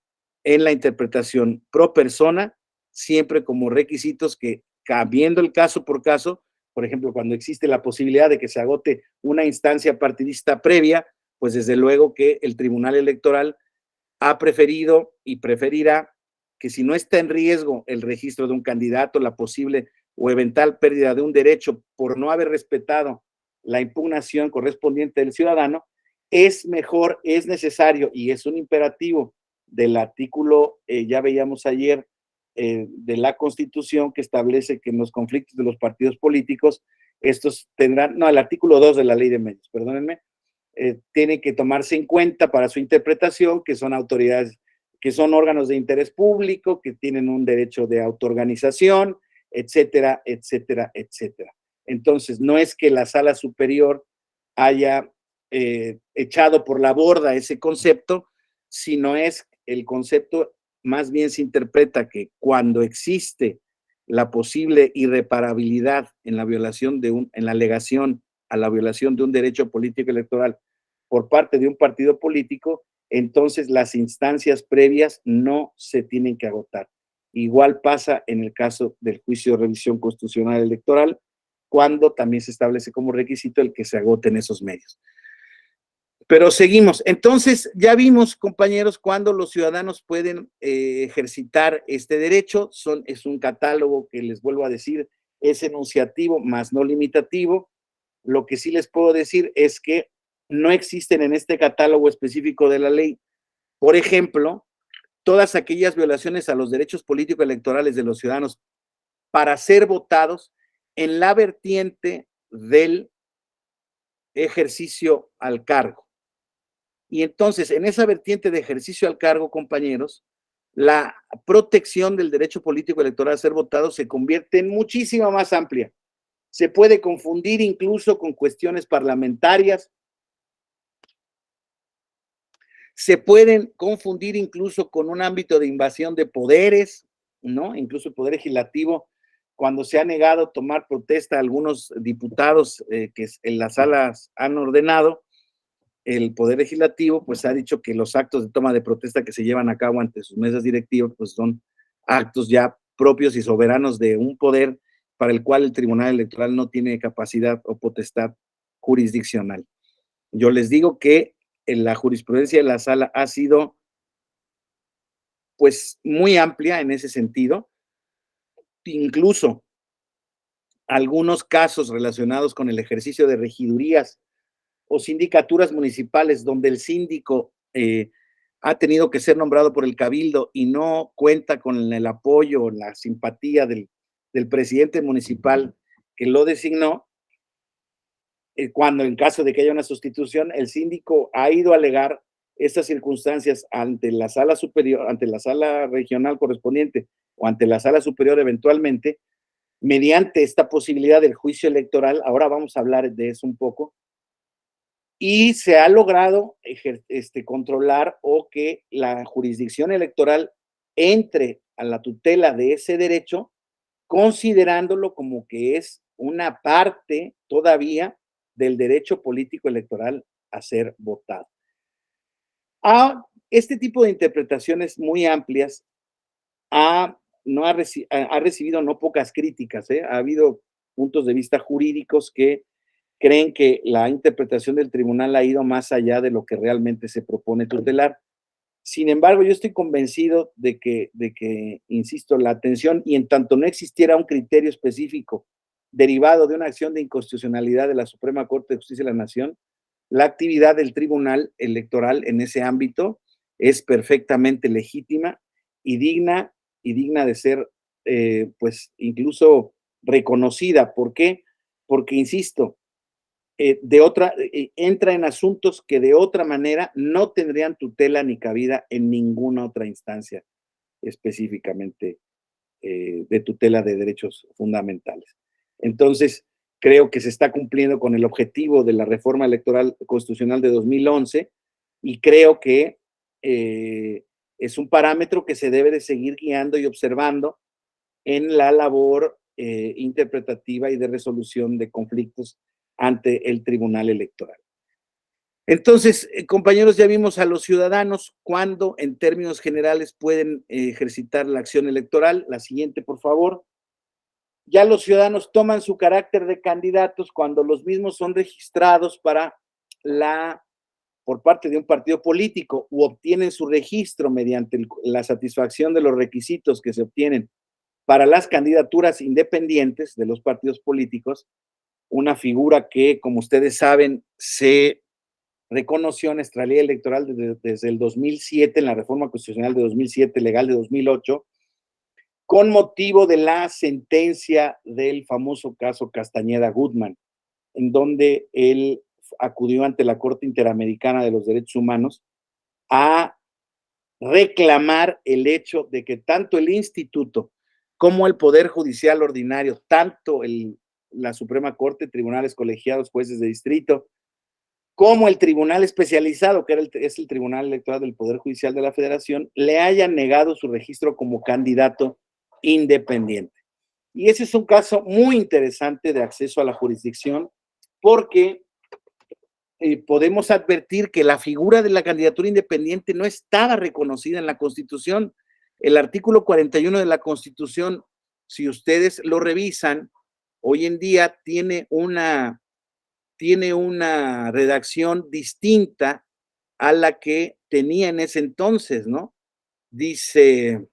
Speaker 1: en la interpretación pro persona, siempre como requisitos que, cambiando el caso por caso, por ejemplo, cuando existe la posibilidad de que se agote una instancia partidista previa, pues desde luego que el Tribunal Electoral ha preferido y preferirá que si no está en riesgo el registro de un candidato, la posible o eventual pérdida de un derecho por no haber respetado la impugnación correspondiente del ciudadano, es mejor, es necesario y es un imperativo del artículo, ya veíamos ayer, de la Constitución, que establece que en los conflictos de los partidos políticos, estos tendrán, no, el artículo 2 de la Ley de Medios, perdónenme, tiene que tomarse en cuenta para su interpretación, que son autoridades, que son órganos de interés público, que tienen un derecho de autoorganización, etcétera, etcétera, etcétera. Entonces, no es que la sala superior haya echado por la borda ese concepto, sino es el concepto, más bien se interpreta que cuando existe la posible irreparabilidad en la violación en la alegación a la violación de un derecho político electoral por parte de un partido político, entonces las instancias previas no se tienen que agotar. Igual pasa en el caso del juicio de revisión constitucional electoral, cuando también se establece como requisito el que se agoten esos medios. Pero seguimos. Entonces, ya vimos, compañeros, cuando los ciudadanos pueden ejercitar este derecho. Es un catálogo que, les vuelvo a decir, es enunciativo, más no limitativo. Lo que sí les puedo decir es que no existen en este catálogo específico de la ley, por ejemplo, todas aquellas violaciones a los derechos políticos electorales de los ciudadanos para ser votados en la vertiente del ejercicio al cargo. Y entonces, en esa vertiente de ejercicio al cargo, compañeros, la protección del derecho político electoral a ser votado se convierte en muchísimo más amplia. Se puede confundir incluso con cuestiones parlamentarias, se pueden confundir incluso con un ámbito de invasión de poderes, ¿no? Incluso el Poder Legislativo, cuando se ha negado tomar protesta a algunos diputados que en las salas han ordenado, el Poder Legislativo pues ha dicho que los actos de toma de protesta que se llevan a cabo ante sus mesas directivas pues son actos ya propios y soberanos de un poder para el cual el Tribunal Electoral no tiene capacidad o potestad jurisdiccional. Yo les digo que en la jurisprudencia de la sala ha sido pues muy amplia en ese sentido, incluso algunos casos relacionados con el ejercicio de regidurías o sindicaturas municipales donde el síndico ha tenido que ser nombrado por el cabildo y no cuenta con el apoyo o la simpatía del presidente municipal que lo designó, cuando en caso de que haya una sustitución, el síndico ha ido a alegar estas circunstancias ante la sala superior, ante la sala regional correspondiente o ante la sala superior eventualmente, mediante esta posibilidad del juicio electoral. Ahora vamos a hablar de eso un poco. Y se ha logrado controlar o que la jurisdicción electoral entre a la tutela de ese derecho, considerándolo como que es una parte todavía del derecho político electoral a ser votado. Este tipo de interpretaciones muy amplias ha recibido no pocas críticas, ha habido puntos de vista jurídicos que creen que la interpretación del tribunal ha ido más allá de lo que realmente se propone tutelar. Sin embargo, yo estoy convencido de que, insisto, la atención, y en tanto no existiera un criterio específico derivado de una acción de inconstitucionalidad de la Suprema Corte de Justicia de la Nación, la actividad del Tribunal Electoral en ese ámbito es perfectamente legítima y digna de ser, pues, incluso reconocida. ¿Por qué? Porque, insisto, entra en asuntos que de otra manera no tendrían tutela ni cabida en ninguna otra instancia específicamente de tutela de derechos fundamentales. Entonces, creo que se está cumpliendo con el objetivo de la reforma electoral constitucional de 2011 y creo que es un parámetro que se debe de seguir guiando y observando en la labor interpretativa y de resolución de conflictos ante el Tribunal Electoral. Entonces, compañeros, ya vimos a los ciudadanos cuándo, en términos generales, pueden ejercitar la acción electoral. La siguiente, por favor. Ya los ciudadanos toman su carácter de candidatos cuando los mismos son registrados por parte de un partido político u obtienen su registro mediante la satisfacción de los requisitos que se obtienen para las candidaturas independientes de los partidos políticos, una figura que, como ustedes saben, se reconoció en nuestra ley electoral desde el 2007, en la reforma constitucional de 2007, legal de 2008, con motivo de la sentencia del famoso caso Castañeda-Gutmann, en donde él acudió ante la Corte Interamericana de los Derechos Humanos a reclamar el hecho de que tanto el instituto como el Poder Judicial Ordinario, tanto la Suprema Corte, tribunales colegiados, jueces de distrito, como el tribunal especializado, que es el Tribunal Electoral del Poder Judicial de la Federación, le hayan negado su registro como candidato independiente. Y ese es un caso muy interesante de acceso a la jurisdicción, porque podemos advertir que la figura de la candidatura independiente no estaba reconocida en la Constitución. El artículo 41 de la Constitución, si ustedes lo revisan, hoy en día tiene una redacción distinta a la que tenía en ese entonces, ¿no? Dice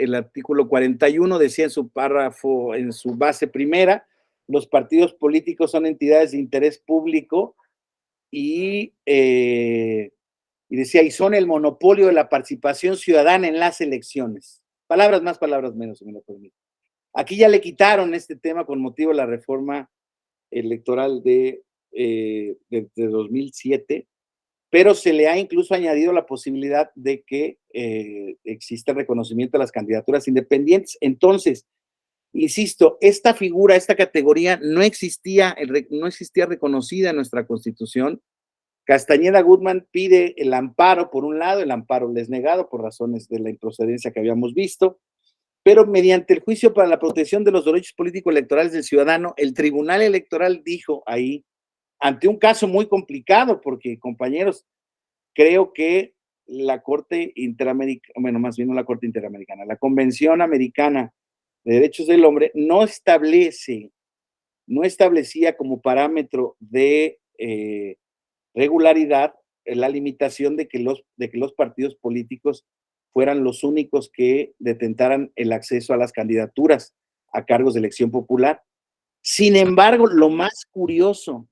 Speaker 1: el artículo 41, decía en su párrafo, en su base primera, los partidos políticos son entidades de interés público y decía, y son el monopolio de la participación ciudadana en las elecciones. Palabras más, palabras menos, si me lo permite. Aquí ya le quitaron este tema con motivo de la reforma electoral de 2007, pero se le ha incluso añadido la posibilidad de que exista el reconocimiento de las candidaturas independientes. Entonces, insisto, esta figura, esta categoría no existía reconocida en nuestra Constitución. Castañeda-Gutmann pide el amparo, por un lado, el amparo les negado por razones de la improcedencia que habíamos visto, pero mediante el juicio para la protección de los derechos políticos electorales del ciudadano, el Tribunal Electoral dijo ahí, ante un caso muy complicado, porque, compañeros, creo que la Corte Interamericana, bueno, más bien no la Corte Interamericana, la Convención Americana de Derechos del Hombre no establecía como parámetro de regularidad la limitación de que los partidos políticos fueran los únicos que detentaran el acceso a las candidaturas a cargos de elección popular. Sin embargo, lo más curioso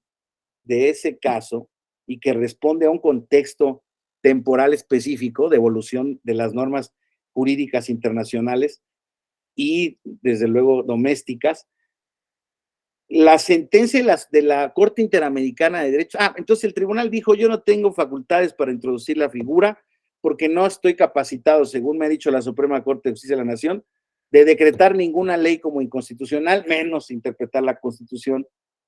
Speaker 1: de ese caso, y que responde a un contexto temporal específico de evolución de las normas jurídicas internacionales y, desde luego, domésticas, la sentencia de la Corte Interamericana de Derechos, entonces el tribunal dijo, yo no tengo facultades para introducir la figura porque no estoy capacitado, según me ha dicho la Suprema Corte de Justicia de la Nación, de decretar ninguna ley como inconstitucional, menos interpretar la Constitución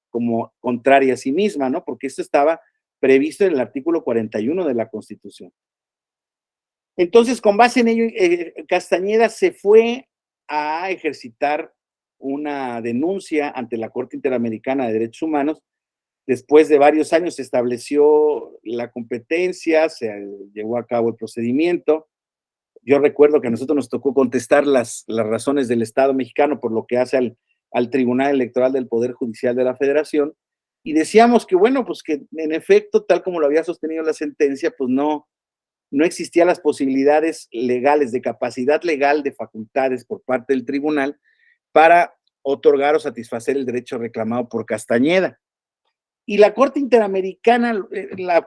Speaker 1: como contraria a sí misma, ¿no? Porque esto estaba previsto en el artículo 41 de la Constitución. Entonces, con base en ello, Castañeda se fue a ejercitar una denuncia ante la Corte Interamericana de Derechos Humanos. Después de varios años se estableció la competencia, se llevó a cabo el procedimiento. Yo recuerdo que a nosotros nos tocó contestar las razones del Estado mexicano por lo que hace al Tribunal Electoral del Poder Judicial de la Federación, y decíamos que, bueno, pues que en efecto, tal como lo había sostenido la sentencia, pues no existían las posibilidades legales, de capacidad legal, de facultades por parte del tribunal para otorgar o satisfacer el derecho reclamado por Castañeda. Y la Corte Interamericana,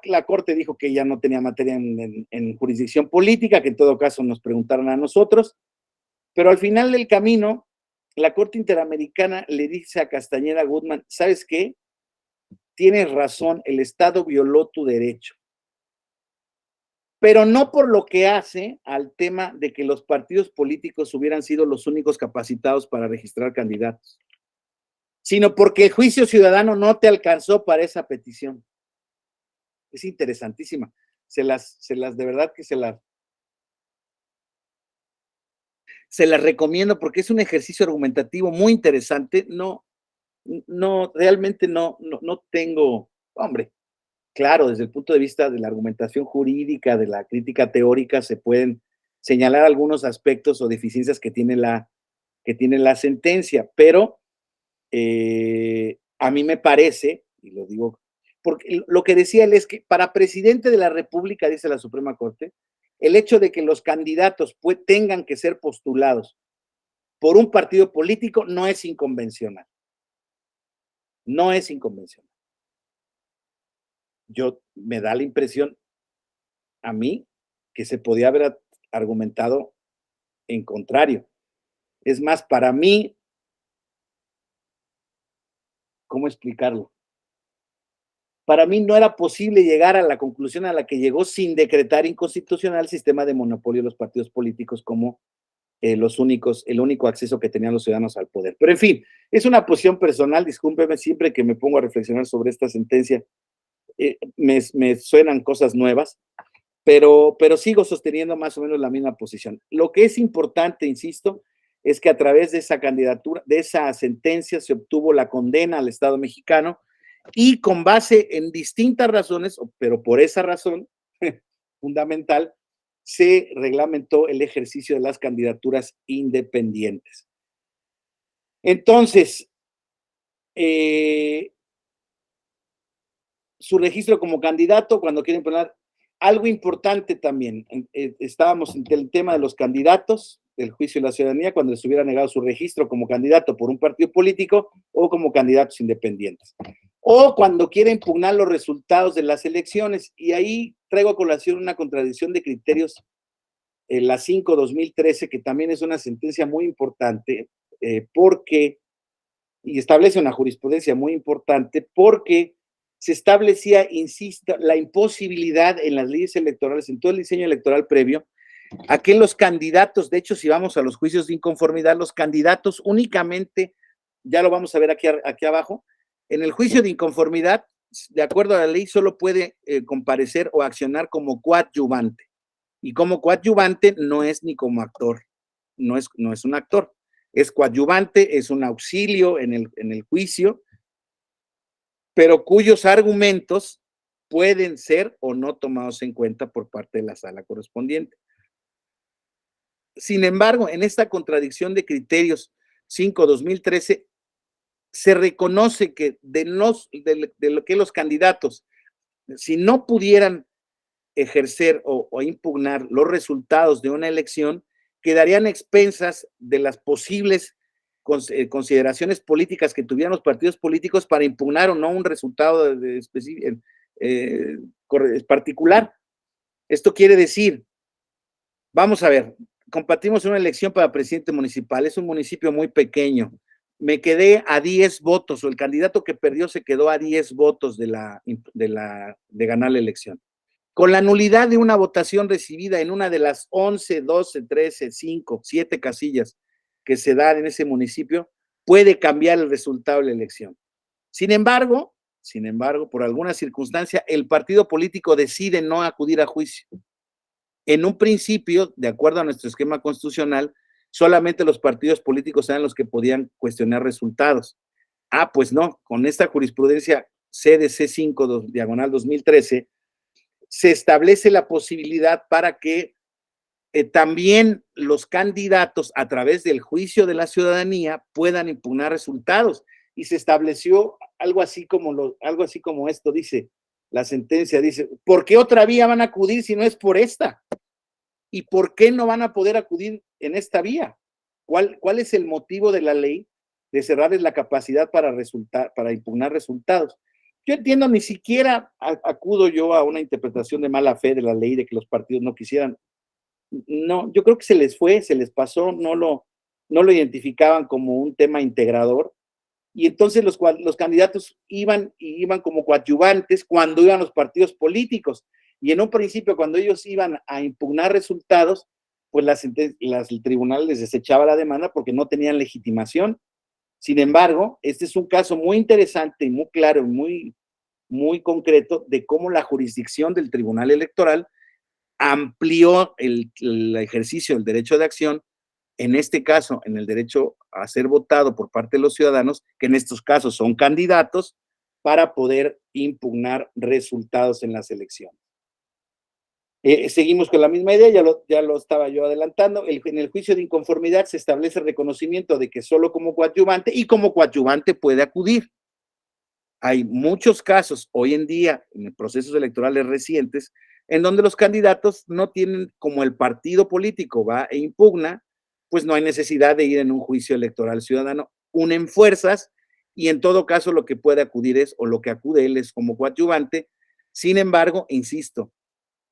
Speaker 1: la Corte dijo que ya no tenía materia en jurisdicción política, que en todo caso nos preguntaron a nosotros, pero al final del camino, la Corte Interamericana le dice a Castañeda Goodman, ¿sabes qué? Tienes razón, el Estado violó tu derecho, pero no por lo que hace al tema de que los partidos políticos hubieran sido los únicos capacitados para registrar candidatos, sino porque el juicio ciudadano no te alcanzó para esa petición. Es interesantísima. De verdad que se las recomiendo porque es un ejercicio argumentativo muy interesante. Realmente no tengo, hombre, claro, desde el punto de vista de la argumentación jurídica, de la crítica teórica, se pueden señalar algunos aspectos o deficiencias que tiene la sentencia, pero a mí me parece, y lo digo, porque lo que decía él es que para presidente de la República, dice la Suprema Corte, el hecho de que los candidatos tengan que ser postulados por un partido político no es inconvencional. No es inconvencional. Me da la impresión a mí que se podía haber argumentado en contrario. Es más, para mí, ¿cómo explicarlo? Para mí no era posible llegar a la conclusión a la que llegó sin decretar inconstitucional el sistema de monopolio de los partidos políticos como el único acceso que tenían los ciudadanos al poder. Pero en fin, es una posición personal, discúlpeme, siempre que me pongo a reflexionar sobre esta sentencia, me suenan cosas nuevas, pero sigo sosteniendo más o menos la misma posición. Lo que es importante, insisto, es que a través de esa candidatura, de esa sentencia, se obtuvo la condena al Estado mexicano y con base en distintas razones, pero por esa razón fundamental, se reglamentó el ejercicio de las candidaturas independientes. Entonces, su registro como candidato, cuando quieren poner algo importante también, estábamos en el tema de los candidatos, del juicio de la ciudadanía, cuando les hubiera negado su registro como candidato por un partido político o como candidatos independientes. O cuando quiere impugnar los resultados de las elecciones, y ahí traigo a colación una contradicción de criterios, la 5/2013, que también es una sentencia muy importante, y establece una jurisprudencia muy importante, porque se establecía, insisto, la imposibilidad en las leyes electorales, en todo el diseño electoral previo, a que los candidatos, de hecho, si vamos a los juicios de inconformidad, los candidatos únicamente, ya lo vamos a ver aquí abajo, en el juicio de inconformidad, de acuerdo a la ley, solo puede comparecer o accionar como coadyuvante. Y como coadyuvante no es ni como actor, no es un actor, es coadyuvante, es un auxilio en el juicio, pero cuyos argumentos pueden ser o no tomados en cuenta por parte de la sala correspondiente. Sin embargo, en esta contradicción de criterios 5/2013, se reconoce que de lo que los candidatos, si no pudieran ejercer o impugnar los resultados de una elección, quedarían expensas de las posibles consideraciones políticas que tuvieran los partidos políticos para impugnar o no un resultado particular. Esto quiere decir, vamos a ver, compartimos una elección para presidente municipal, es un municipio muy pequeño, me quedé a 10 votos, o el candidato que perdió se quedó a 10 votos de ganar la elección. Con la nulidad de una votación recibida en una de las 11, 12, 13, 5, 7 casillas que se dan en ese municipio, puede cambiar el resultado de la elección. Sin embargo, por alguna circunstancia, el partido político decide no acudir a juicio. En un principio, de acuerdo a nuestro esquema constitucional, solamente los partidos políticos eran los que podían cuestionar resultados. Pues no, con esta jurisprudencia CDC 5/2013, se establece la posibilidad para que también los candidatos a través del juicio de la ciudadanía puedan impugnar resultados. Y se estableció algo así como esto, dice la sentencia, dice, ¿por qué otra vía van a acudir si no es por esta? ¿Y por qué no van a poder acudir en esta vía? ¿Cuál es el motivo de la ley de cerrarles la capacidad para impugnar resultados? Yo entiendo, ni siquiera acudo yo a una interpretación de mala fe de la ley de que los partidos no quisieran. No, yo creo que se les pasó, no lo identificaban como un tema integrador, y entonces los candidatos iban como coadyuvantes cuando iban los partidos políticos, y en un principio cuando ellos iban a impugnar resultados, pues el tribunal les desechaba la demanda porque no tenían legitimación. Sin embargo, este es un caso muy interesante y muy claro, muy concreto de cómo la jurisdicción del Tribunal Electoral amplió el ejercicio del derecho de acción, en este caso, en el derecho a ser votado por parte de los ciudadanos, que en estos casos son candidatos, para poder impugnar resultados en las elecciones. Seguimos con la misma idea, ya lo estaba yo adelantando. En el juicio de inconformidad se establece el reconocimiento de que solo como coadyuvante, y como coadyuvante puede acudir. Hay muchos casos hoy en día, en procesos electorales recientes, en donde los candidatos no tienen, como el partido político va e impugna, pues no hay necesidad de ir en un juicio electoral ciudadano, unen fuerzas, y en todo caso lo que puede acudir es, o lo que acude él es como coadyuvante. Sin embargo, insisto,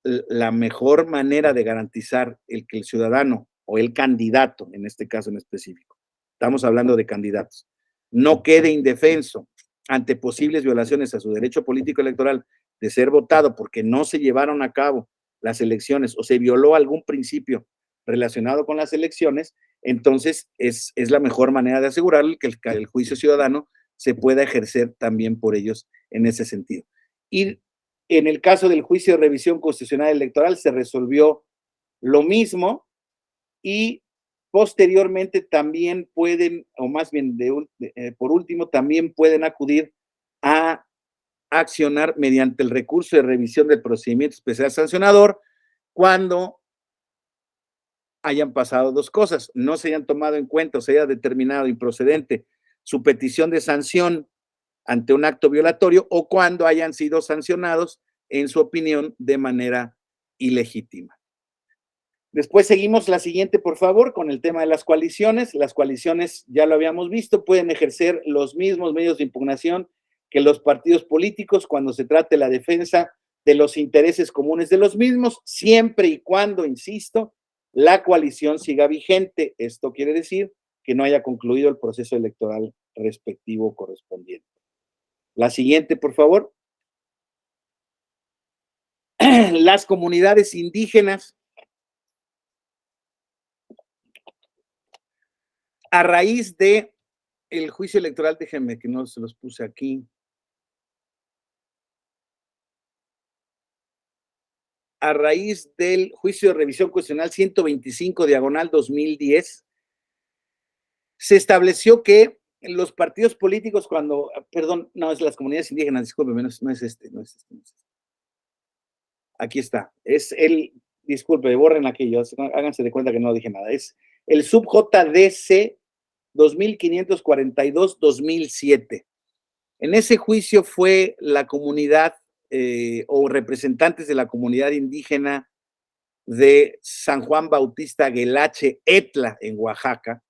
Speaker 1: la mejor manera de garantizar que el ciudadano o el candidato, en este caso en específico, estamos hablando de candidatos, no quede indefenso ante posibles violaciones a su derecho político electoral de ser votado porque no se llevaron a cabo las elecciones o se violó algún principio relacionado con las elecciones, entonces es la mejor manera de asegurar que el juicio ciudadano se pueda ejercer también por ellos en ese sentido. Y en el caso del juicio de revisión constitucional electoral se resolvió lo mismo, y posteriormente también pueden, o más bien por último, también pueden acudir a accionar mediante el recurso de revisión del procedimiento especial sancionador cuando hayan pasado dos cosas: no se hayan tomado en cuenta o se haya determinado improcedente su petición de sanción ante un acto violatorio, o cuando hayan sido sancionados, en su opinión, de manera ilegítima. Después seguimos la siguiente, por favor, con el tema de las coaliciones. Las coaliciones, ya lo habíamos visto, pueden ejercer los mismos medios de impugnación que los partidos políticos cuando se trate la defensa de los intereses comunes de los mismos, siempre y cuando, insisto, la coalición siga vigente. Esto quiere decir que no haya concluido el proceso electoral respectivo correspondiente. La siguiente, por favor. Las comunidades indígenas, a raíz de el juicio electoral, déjenme que no se los puse aquí. A raíz del juicio de revisión constitucional 125/2010, se estableció que los partidos políticos perdón, no, es las comunidades indígenas, discúlpeme, no es este. Aquí está, disculpe, borren aquello, háganse de cuenta que no dije nada, es el sub JDC 2542-2007. En ese juicio fue la comunidad o representantes de la comunidad indígena de San Juan Bautista Guelache, Etla, en Oaxaca,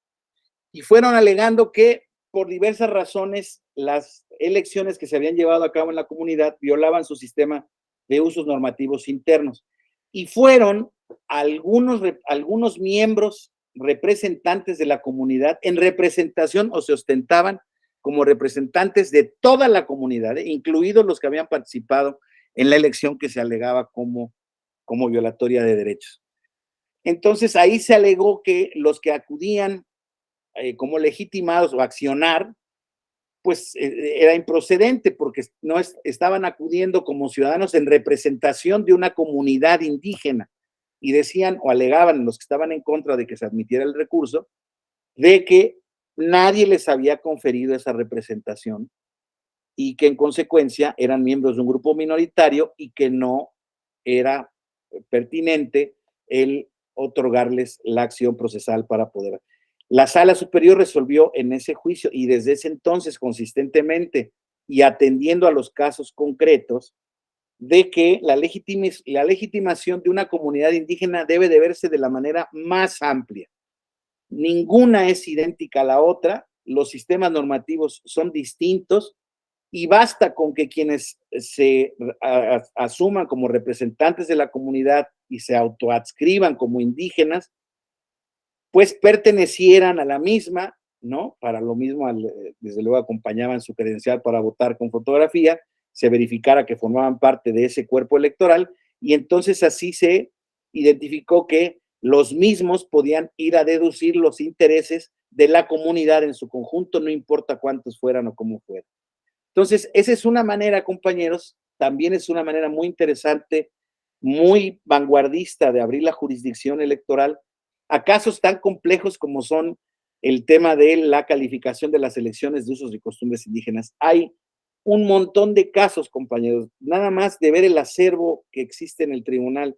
Speaker 1: y fueron alegando que por diversas razones las elecciones que se habían llevado a cabo en la comunidad violaban su sistema de usos normativos internos. Y fueron algunos miembros representantes de la comunidad en representación, o se ostentaban como representantes de toda la comunidad, incluidos los que habían participado en la elección que se alegaba como violatoria de derechos. Entonces ahí se alegó que los que acudían como legitimados o accionar, pues era improcedente porque no estaban acudiendo como ciudadanos en representación de una comunidad indígena, y decían o alegaban los que estaban en contra de que se admitiera el recurso, de que nadie les había conferido esa representación y que en consecuencia eran miembros de un grupo minoritario y que no era pertinente el otorgarles la acción procesal para poder. La Sala Superior resolvió en ese juicio y desde ese entonces consistentemente y atendiendo a los casos concretos de que la legitimación de una comunidad indígena debe de verse de la manera más amplia. Ninguna es idéntica a la otra, los sistemas normativos son distintos y basta con que quienes se asuman como representantes de la comunidad y se autoadscriban como indígenas, pues pertenecieran a la misma, ¿no? Para lo mismo, desde luego acompañaban su credencial para votar con fotografía, se verificara que formaban parte de ese cuerpo electoral y entonces así se identificó que los mismos podían ir a deducir los intereses de la comunidad en su conjunto, no importa cuántos fueran o cómo fueran. Entonces, esa es una manera, compañeros, también es una manera muy interesante, muy vanguardista de abrir la jurisdicción electoral a casos tan complejos como son el tema de la calificación de las elecciones de usos y costumbres indígenas. Hay un montón de casos, compañeros, nada más de ver el acervo que existe en el tribunal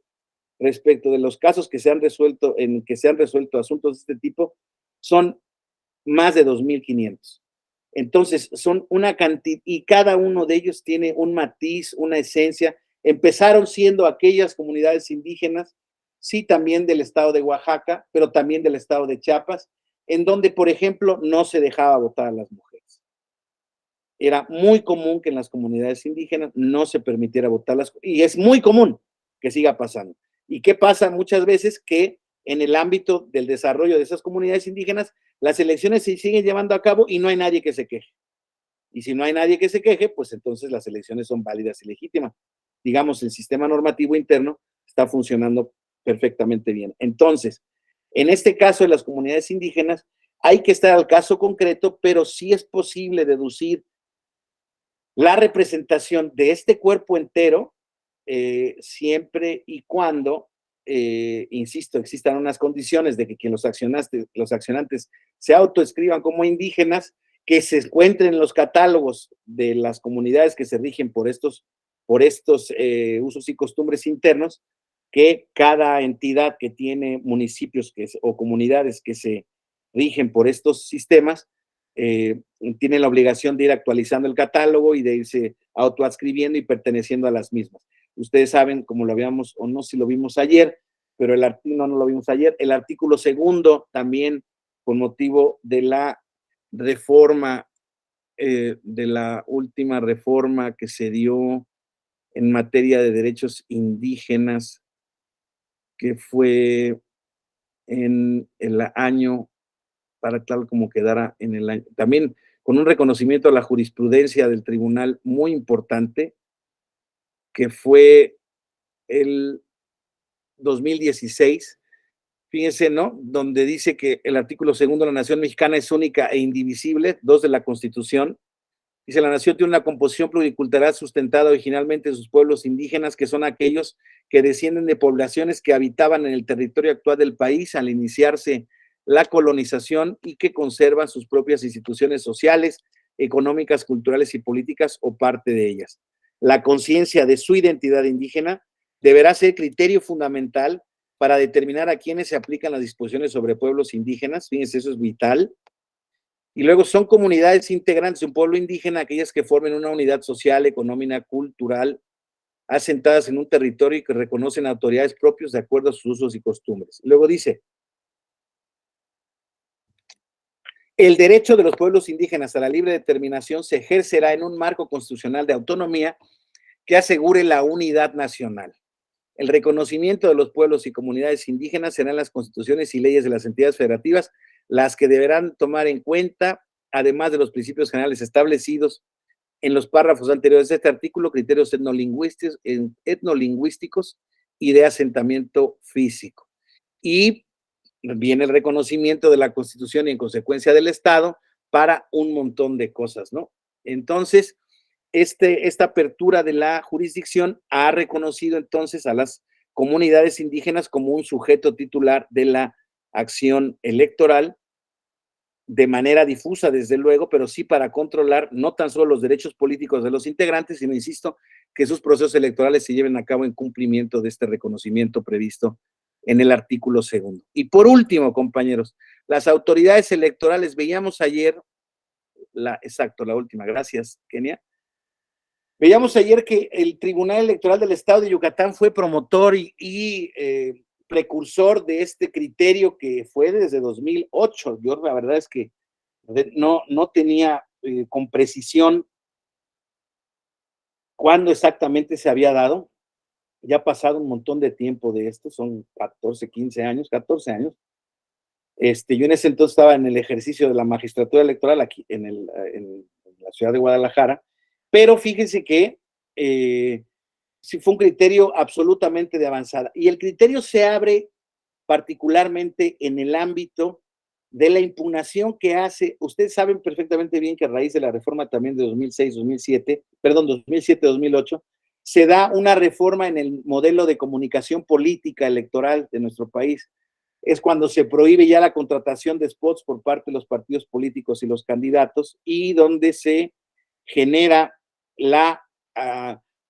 Speaker 1: respecto de los casos que se han resuelto, en que se han resuelto asuntos de este tipo, son más de 2,500. Entonces, son una cantidad, y cada uno de ellos tiene un matiz, una esencia. Empezaron siendo aquellas comunidades indígenas, sí, también del estado de Oaxaca, pero también del estado de Chiapas, en donde, por ejemplo, no se dejaba votar a las mujeres. Era muy común que en las comunidades indígenas no se permitiera votarlas, y es muy común que siga pasando. ¿Y qué pasa muchas veces? Que en el ámbito del desarrollo de esas comunidades indígenas, las elecciones se siguen llevando a cabo y no hay nadie que se queje. Y si no hay nadie que se queje, pues entonces las elecciones son válidas y legítimas. Digamos, el sistema normativo interno está funcionando perfectamente bien. Entonces, en este caso de las comunidades indígenas, hay que estar al caso concreto, pero sí es posible deducir la representación de este cuerpo entero, siempre y cuando, insisto, existan unas condiciones de que los accionantes se autoescriban como indígenas, que se encuentren en los catálogos de las comunidades que se rigen por estos usos y costumbres internos, que cada entidad que tiene municipios o comunidades que se rigen por estos sistemas, tiene la obligación de ir actualizando el catálogo y de irse autoadscribiendo y perteneciendo a las mismas. Ustedes saben, como lo habíamos, o no si lo vimos ayer, pero no lo vimos ayer, el artículo 2 también, con motivo de la reforma, de la última reforma que se dio en materia de derechos indígenas, que fue en el año, para tal como quedara en el año, también con un reconocimiento a la jurisprudencia del tribunal muy importante, que fue el 2016, fíjense, ¿no? Donde dice que el artículo 2 de la Nación Mexicana es única e indivisible, 2 de la Constitución. Dice, la nación tiene una composición pluricultural sustentada originalmente en sus pueblos indígenas, que son aquellos que descienden de poblaciones que habitaban en el territorio actual del país al iniciarse la colonización y que conservan sus propias instituciones sociales, económicas, culturales y políticas o parte de ellas. La conciencia de su identidad indígena deberá ser criterio fundamental para determinar a quiénes se aplican las disposiciones sobre pueblos indígenas. Fíjense, eso es vital. Y luego son comunidades integrantes de un pueblo indígena, aquellas que formen una unidad social, económica, cultural, asentadas en un territorio y que reconocen autoridades propias de acuerdo a sus usos y costumbres. Luego dice, el derecho de los pueblos indígenas a la libre determinación se ejercerá en un marco constitucional de autonomía que asegure la unidad nacional. El reconocimiento de los pueblos y comunidades indígenas serán las constituciones y leyes de las entidades federativas las que deberán tomar en cuenta, además de los principios generales establecidos en los párrafos anteriores de este artículo, criterios etnolingüísticos y de asentamiento físico. Y viene el reconocimiento de la Constitución y en consecuencia del Estado para un montón de cosas, ¿no? Entonces, esta apertura de la jurisdicción ha reconocido entonces a las comunidades indígenas como un sujeto titular de la acción electoral de manera difusa, desde luego, pero sí para controlar no tan solo los derechos políticos de los integrantes, sino, insisto, que sus procesos electorales se lleven a cabo en cumplimiento de este reconocimiento previsto en el artículo 2. Y por último, compañeros, las autoridades electorales, veíamos ayer, la última, gracias, Kenia. Veíamos ayer que el Tribunal Electoral del Estado de Yucatán fue promotor y precursor de este criterio que fue desde 2008. Yo la verdad es que no tenía con precisión cuándo exactamente se había dado. Ya ha pasado un montón de tiempo de esto, son 14 años. Yo en ese entonces estaba en el ejercicio de la magistratura electoral aquí en la ciudad de Guadalajara, pero fíjense que sí fue un criterio absolutamente de avanzada. Y el criterio se abre particularmente en el ámbito de la impugnación que hace. Ustedes saben perfectamente bien que a raíz de la reforma también de 2007-2008, se da una reforma en el modelo de comunicación política electoral de nuestro país. Es cuando se prohíbe ya la contratación de spots por parte de los partidos políticos y los candidatos, y donde se genera la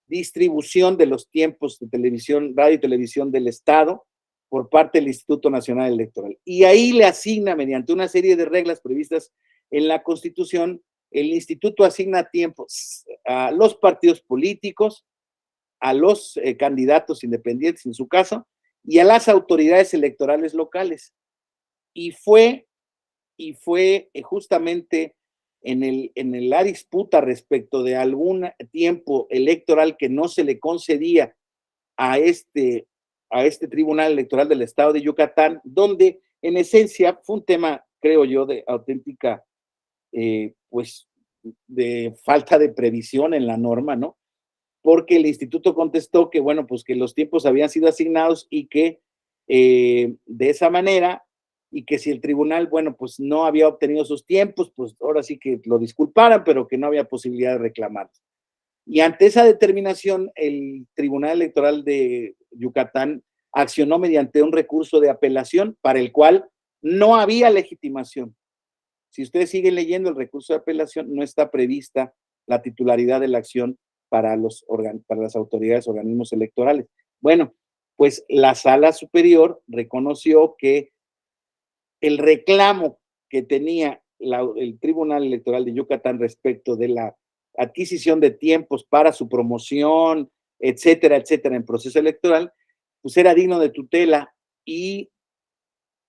Speaker 1: distribución de los tiempos de televisión, radio y televisión del Estado por parte del Instituto Nacional Electoral. Y ahí le asigna, mediante una serie de reglas previstas en la Constitución, el instituto asigna tiempos a los partidos políticos, a los candidatos independientes en su caso, y a las autoridades electorales locales. Y fue justamente en la disputa respecto de algún tiempo electoral que no se le concedía a este Tribunal Electoral del Estado de Yucatán, donde en esencia fue un tema, creo yo, de auténtica, pues, de falta de previsión en la norma, ¿no? Porque el instituto contestó que, bueno, pues que los tiempos habían sido asignados y que de esa manera, y que si el tribunal, bueno, pues no había obtenido sus tiempos, pues ahora sí que lo disculparan, pero que no había posibilidad de reclamar. Y ante esa determinación, el Tribunal Electoral de Yucatán accionó mediante un recurso de apelación para el cual no había legitimación. Si ustedes siguen leyendo el recurso de apelación, no está prevista la titularidad de la acción para las autoridades, organismos electorales. Bueno, pues la Sala Superior reconoció que el reclamo que tenía el Tribunal Electoral de Yucatán respecto de la adquisición de tiempos para su promoción, etcétera, etcétera, en proceso electoral, pues era digno de tutela, y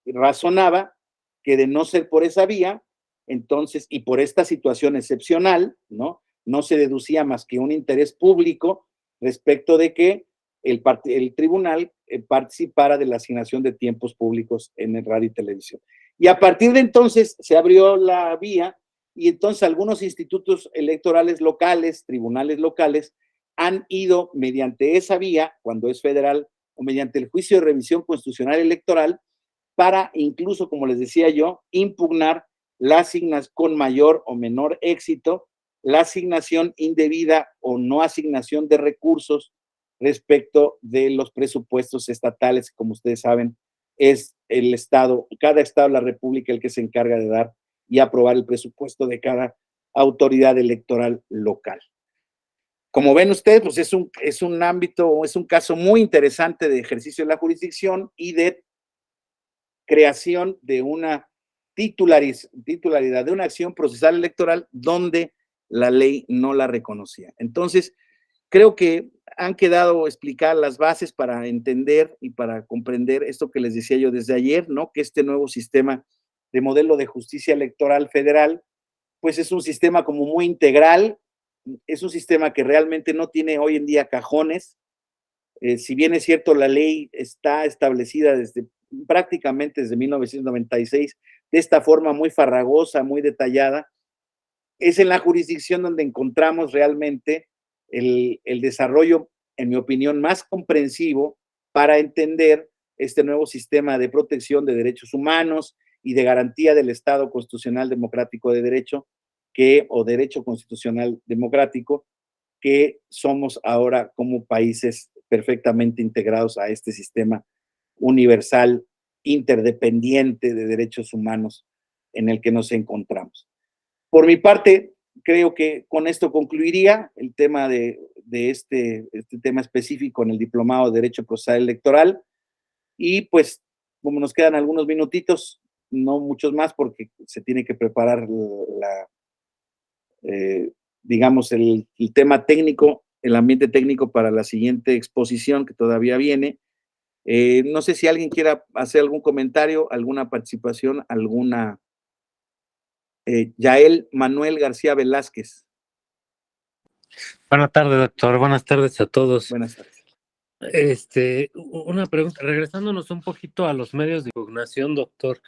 Speaker 1: razonaba que de no ser por esa vía, entonces, y por esta situación excepcional, no se deducía más que un interés público respecto de que el tribunal participara de la asignación de tiempos públicos en el radio y televisión. Y a partir de entonces se abrió la vía, y entonces algunos institutos electorales locales, tribunales locales, han ido mediante esa vía, cuando es federal, o mediante el juicio de revisión constitucional electoral, para incluso, como les decía yo, impugnar con mayor o menor éxito la asignación indebida o no asignación de recursos respecto de los presupuestos estatales. Como ustedes saben, es el Estado, cada Estado de la República el que se encarga de dar y aprobar el presupuesto de cada autoridad electoral local. Como ven ustedes, pues es un ámbito, es un caso muy interesante de ejercicio de la jurisdicción y de creación de una titularidad de una acción procesal electoral donde la ley no la reconocía. Entonces, creo que han quedado explicadas las bases para entender y para comprender esto que les decía yo desde ayer, ¿no? Que este nuevo sistema de modelo de justicia electoral federal, pues es un sistema como muy integral, es un sistema que realmente no tiene hoy en día cajones. Si bien es cierto, la ley está establecida prácticamente desde 1996, de esta forma muy farragosa, muy detallada, es en la jurisdicción donde encontramos realmente el desarrollo, en mi opinión, más comprensivo para entender este nuevo sistema de protección de derechos humanos y de garantía del Estado constitucional democrático de derecho, o derecho constitucional democrático, que somos ahora como países perfectamente integrados a este sistema universal, interdependiente de derechos humanos en el que nos encontramos. Por mi parte, creo que con esto concluiría el tema de este tema específico en el Diplomado de Derecho Procesal Electoral. Y pues, como nos quedan algunos minutitos, no muchos más, porque se tiene que preparar digamos, el tema técnico, el ambiente técnico para la siguiente exposición que todavía viene. No sé si alguien quiera hacer algún comentario, alguna participación, alguna. Yael Manuel García Velázquez.
Speaker 3: Buenas tardes, doctor. Buenas tardes a todos.
Speaker 1: Buenas tardes.
Speaker 3: Una pregunta, regresándonos un poquito a los medios de impugnación, doctor.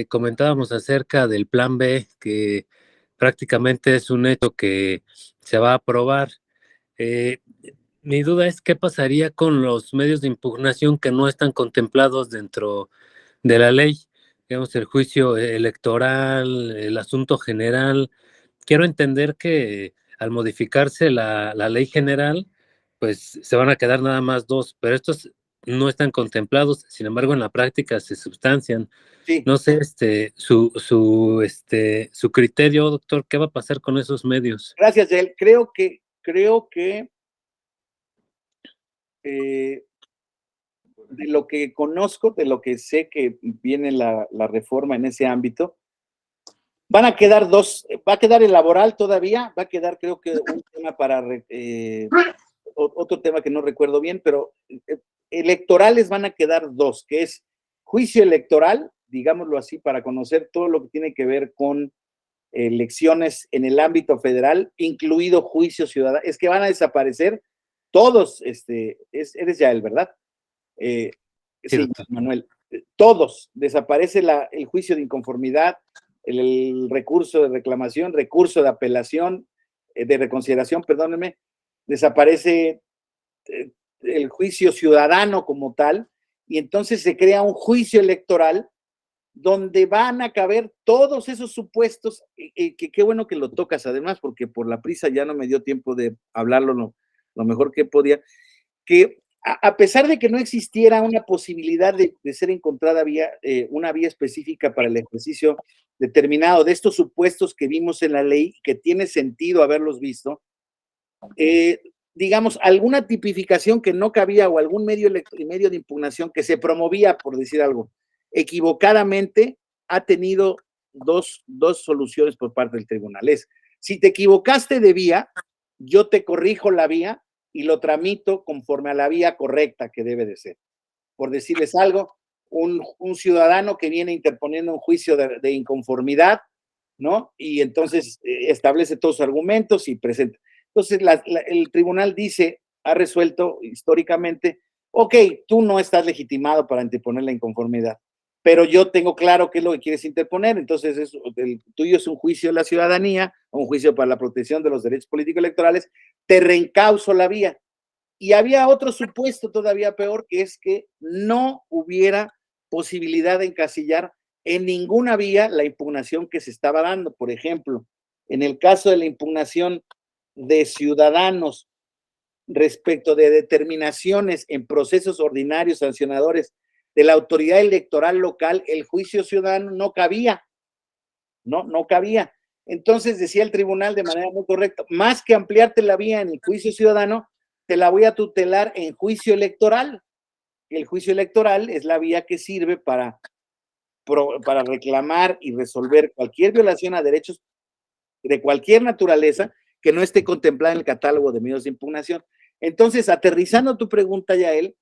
Speaker 3: Comentábamos acerca del plan B, que prácticamente es un hecho que se va a aprobar. Mi duda es qué pasaría con los medios de impugnación que no están contemplados dentro de la ley. Digamos, el juicio electoral, el asunto general. Quiero entender que al modificarse la ley general, pues se van a quedar nada más dos, pero estos no están contemplados, sin embargo en la práctica se sustancian.
Speaker 1: Sí.
Speaker 3: No sé, su criterio, doctor, ¿qué va a pasar con esos medios?
Speaker 1: Gracias, Yael. Creo que de lo que conozco, de lo que sé que viene la reforma en ese ámbito, van a quedar dos, va a quedar el laboral todavía, va a quedar creo que un tema para, otro tema que no recuerdo bien, pero electorales van a quedar dos, que es juicio electoral, digámoslo así, para conocer todo lo que tiene que ver con elecciones en el ámbito federal, incluido juicio ciudadano. Es que van a desaparecer todos, eres Yael, ¿verdad? Sí, Manuel. Todos, desaparece el juicio de inconformidad, el recurso de reclamación, recurso de apelación, de reconsideración, perdónenme, desaparece el juicio ciudadano como tal, y entonces se crea un juicio electoral donde van a caber todos esos supuestos, que qué bueno que lo tocas además, porque por la prisa ya no me dio tiempo de hablarlo lo mejor que podía, que a pesar de que no existiera una posibilidad de ser encontrada una vía específica para el ejercicio determinado de estos supuestos que vimos en la ley, que tiene sentido haberlos visto, digamos, alguna tipificación que no cabía o algún medio de impugnación que se promovía, por decir algo, equivocadamente, ha tenido dos soluciones por parte del tribunal. Si te equivocaste de vía, yo te corrijo la vía y lo tramito conforme a la vía correcta que debe de ser. Por decirles algo, un ciudadano que viene interponiendo un juicio de inconformidad, ¿no? Y entonces establece todos sus argumentos y presenta. Entonces el tribunal ha resuelto históricamente, ok, tú no estás legitimado para interponer la inconformidad, pero yo tengo claro qué es lo que quieres interponer, entonces el tuyo es un juicio de la ciudadanía, un juicio para la protección de los derechos políticos electorales, te reencauzo la vía. Y había otro supuesto todavía peor, que es que no hubiera posibilidad de encasillar en ninguna vía la impugnación que se estaba dando. Por ejemplo, en el caso de la impugnación de ciudadanos respecto de determinaciones en procesos ordinarios sancionadores de la autoridad electoral local, el juicio ciudadano no cabía, no cabía. Entonces decía el tribunal de manera muy correcta, más que ampliarte la vía en el juicio ciudadano, te la voy a tutelar en juicio electoral. El juicio electoral es la vía que sirve para reclamar y resolver cualquier violación a derechos de cualquier naturaleza que no esté contemplada en el catálogo de medios de impugnación. Entonces, aterrizando tu pregunta, Yael,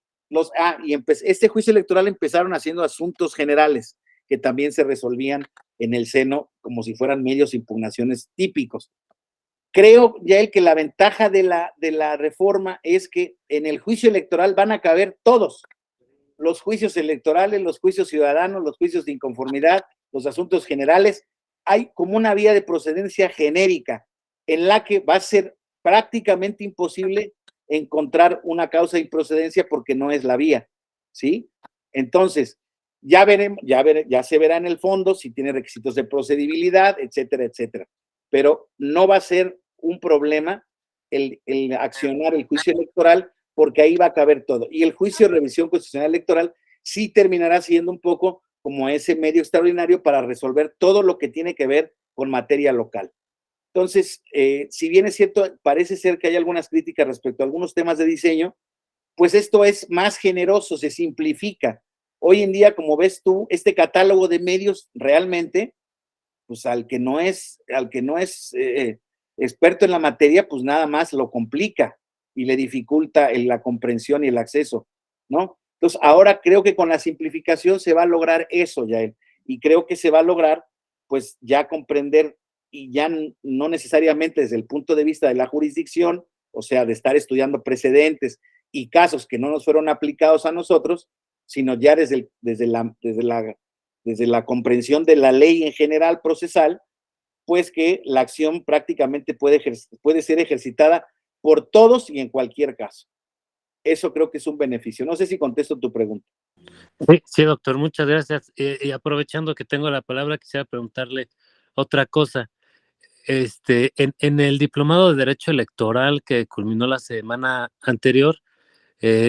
Speaker 1: este juicio electoral empezaron haciendo asuntos generales que también se resolvían en el seno como si fueran medios de impugnaciones típicos. Creo, Yael, que la ventaja de la reforma es que en el juicio electoral van a caber todos, los juicios electorales, los juicios ciudadanos, los juicios de inconformidad, los asuntos generales. Hay como una vía de procedencia genérica en la que va a ser prácticamente imposible encontrar una causa de improcedencia porque no es la vía, ¿sí? Entonces, ya se verá en el fondo si tiene requisitos de procedibilidad, etcétera, etcétera. Pero no va a ser un problema el accionar el juicio electoral, porque ahí va a caber todo. Y el juicio de revisión constitucional electoral sí terminará siendo un poco como ese medio extraordinario para resolver todo lo que tiene que ver con materia local. Entonces, si bien es cierto, parece ser que hay algunas críticas respecto a algunos temas de diseño, pues esto es más generoso, se simplifica. Hoy en día, como ves tú, este catálogo de medios realmente, pues al que no es experto en la materia, pues nada más lo complica y le dificulta la comprensión y el acceso, ¿no? Entonces, ahora creo que con la simplificación se va a lograr eso, Yael, y creo que se va a lograr, pues ya comprender, y ya no necesariamente desde el punto de vista de la jurisdicción, o sea, de estar estudiando precedentes y casos que no nos fueron aplicados a nosotros, sino ya desde la comprensión de la ley en general procesal, pues que la acción prácticamente puede ser ejercitada por todos y en cualquier caso. Eso creo que es un beneficio. No sé si contesto tu pregunta.
Speaker 3: Sí, doctor, muchas gracias. Y aprovechando que tengo la palabra, quisiera preguntarle otra cosa. En el diplomado de Derecho Electoral que culminó la semana anterior,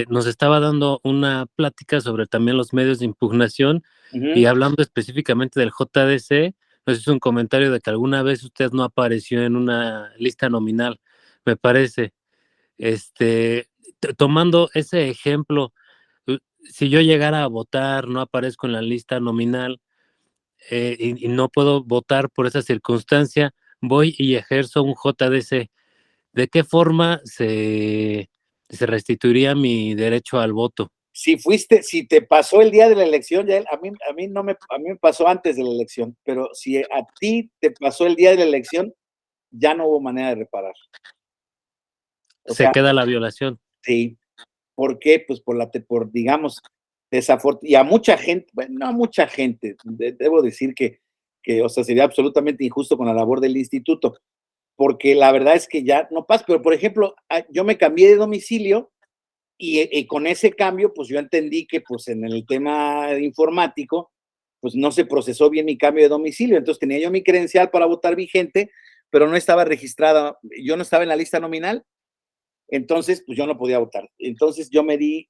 Speaker 3: nos estaba dando una plática sobre también los medios de impugnación y hablando específicamente del JDC, nos hizo un comentario de que alguna vez usted no apareció en una lista nominal, me parece. Tomando ese ejemplo, si yo llegara a votar, no aparezco en la lista nominal y no puedo votar por esa circunstancia, voy y ejerzo un JDC. ¿De qué forma se restituiría mi derecho al voto?
Speaker 1: Si te pasó el día de la elección, ya a mí me pasó antes de la elección, pero si a ti te pasó el día de la elección, ya no hubo manera de reparar.
Speaker 3: Se queda la violación.
Speaker 1: Sí. ¿Por qué? Pues digamos, y a mucha gente, bueno, no a mucha gente, debo decir que, o sea, sería absolutamente injusto con la labor del instituto, porque la verdad es que ya no pasa, pero por ejemplo, yo me cambié de domicilio y con ese cambio, pues yo entendí que pues en el tema informático, pues no se procesó bien mi cambio de domicilio, entonces tenía yo mi credencial para votar vigente, pero no estaba registrada, yo no estaba en la lista nominal, entonces pues yo no podía votar. Entonces yo me di,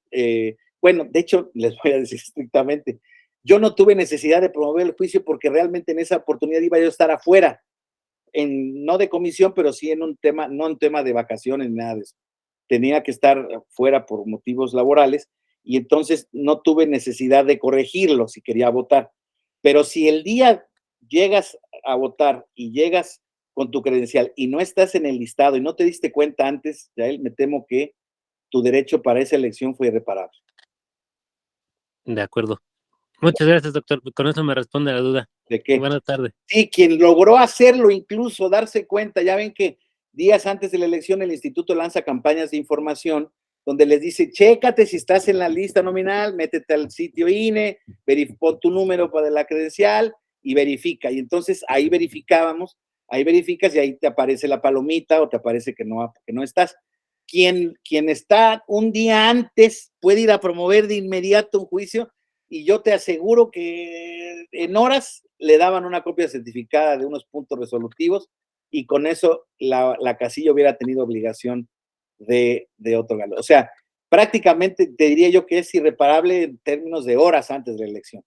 Speaker 1: bueno, de hecho, les voy a decir estrictamente, yo no tuve necesidad de promover el juicio porque realmente en esa oportunidad iba yo a estar afuera, no de comisión, pero sí en un tema, no en tema de vacaciones, nada de eso. Tenía que estar fuera por motivos laborales y entonces no tuve necesidad de corregirlo si quería votar. Pero si el día llegas a votar y llegas con tu credencial y no estás en el listado y no te diste cuenta antes, Yael, me temo que tu derecho para esa elección fue irreparable.
Speaker 3: De acuerdo. Muchas gracias, doctor. Con eso me responde la duda.
Speaker 1: ¿De qué?
Speaker 3: Buenas tardes.
Speaker 1: Sí, quien logró hacerlo, incluso darse cuenta, ya ven que días antes de la elección el instituto lanza campañas de información donde les dice, chécate si estás en la lista nominal, métete al sitio INE, pon tu número para la credencial y verifica. Y entonces ahí verificábamos, ahí verificas y ahí te aparece la palomita o te aparece que no estás. Quien está un día antes puede ir a promover de inmediato un juicio y yo te aseguro que en horas le daban una copia certificada de unos puntos resolutivos y con eso la casilla hubiera tenido obligación de otorgarlo. O sea, prácticamente te diría yo que es irreparable en términos de horas antes de la elección.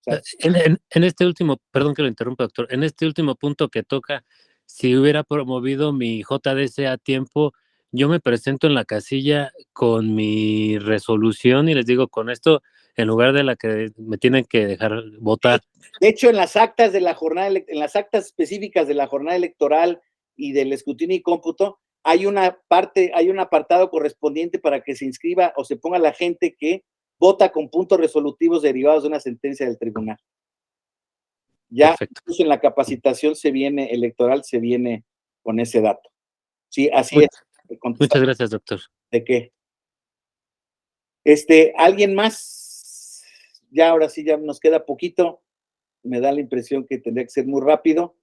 Speaker 1: O sea,
Speaker 3: en este último, perdón que lo interrumpa, doctor, en este último punto que toca, si hubiera promovido mi JDC a tiempo, yo me presento en la casilla con mi resolución y les digo, con esto, en lugar de la que me tienen que dejar votar.
Speaker 1: De hecho, en las actas de la jornada, en las actas específicas de la jornada electoral y del escrutinio y cómputo, hay una parte, hay un apartado correspondiente para que se inscriba o se ponga la gente que vota con puntos resolutivos derivados de una sentencia del tribunal. Ya
Speaker 3: Perfecto.
Speaker 1: incluso en la capacitación electoral se viene con ese dato. Sí, así es.
Speaker 3: Muchas gracias, doctor.
Speaker 1: ¿De qué? ¿Alguien más? Ya ahora sí, ya nos queda poquito. Me da la impresión que tendría que ser muy rápido.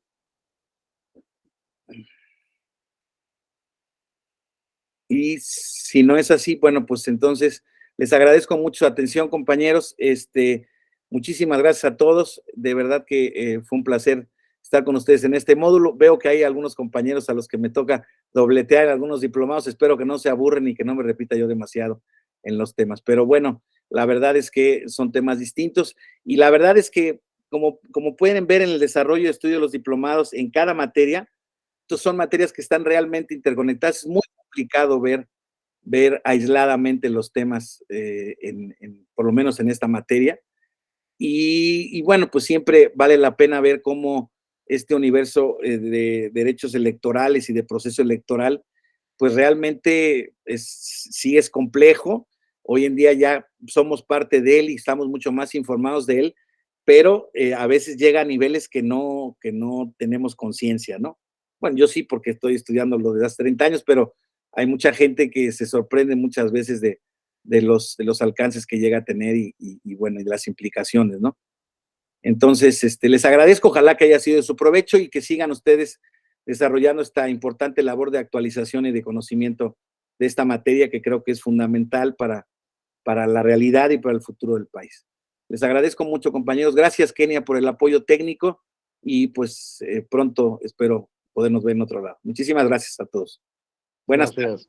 Speaker 1: Y si no es así, bueno, pues entonces les agradezco mucho su atención, compañeros. Muchísimas gracias a todos. De verdad que fue un placer estar con ustedes en este módulo. Veo que hay algunos compañeros a los que me toca dobletear algunos diplomados. Espero que no se aburren y que no me repita yo demasiado en los temas. Pero bueno, la verdad es que son temas distintos y la verdad es que como pueden ver en el desarrollo de estudio de los diplomados en cada materia, son materias que están realmente interconectadas. Es muy complicado ver ver aisladamente los temas, por lo menos en esta materia. Y bueno, pues siempre vale la pena ver cómo este universo de derechos electorales y de proceso electoral, pues realmente sí es complejo. Hoy en día ya somos parte de él y estamos mucho más informados de él, pero a veces llega a niveles que no tenemos conciencia, ¿no? Bueno, yo sí, porque estoy estudiando lo de hace 30 años, pero hay mucha gente que se sorprende muchas veces de los alcances que llega a tener y bueno, y las implicaciones, ¿no? Entonces, les agradezco, ojalá que haya sido de su provecho y que sigan ustedes desarrollando esta importante labor de actualización y de conocimiento de esta materia que creo que es fundamental para la realidad y para el futuro del país. Les agradezco mucho, compañeros. Gracias, Kenia, por el apoyo técnico y pues pronto espero podernos ver en otro lado. Muchísimas gracias a todos. Buenas tardes.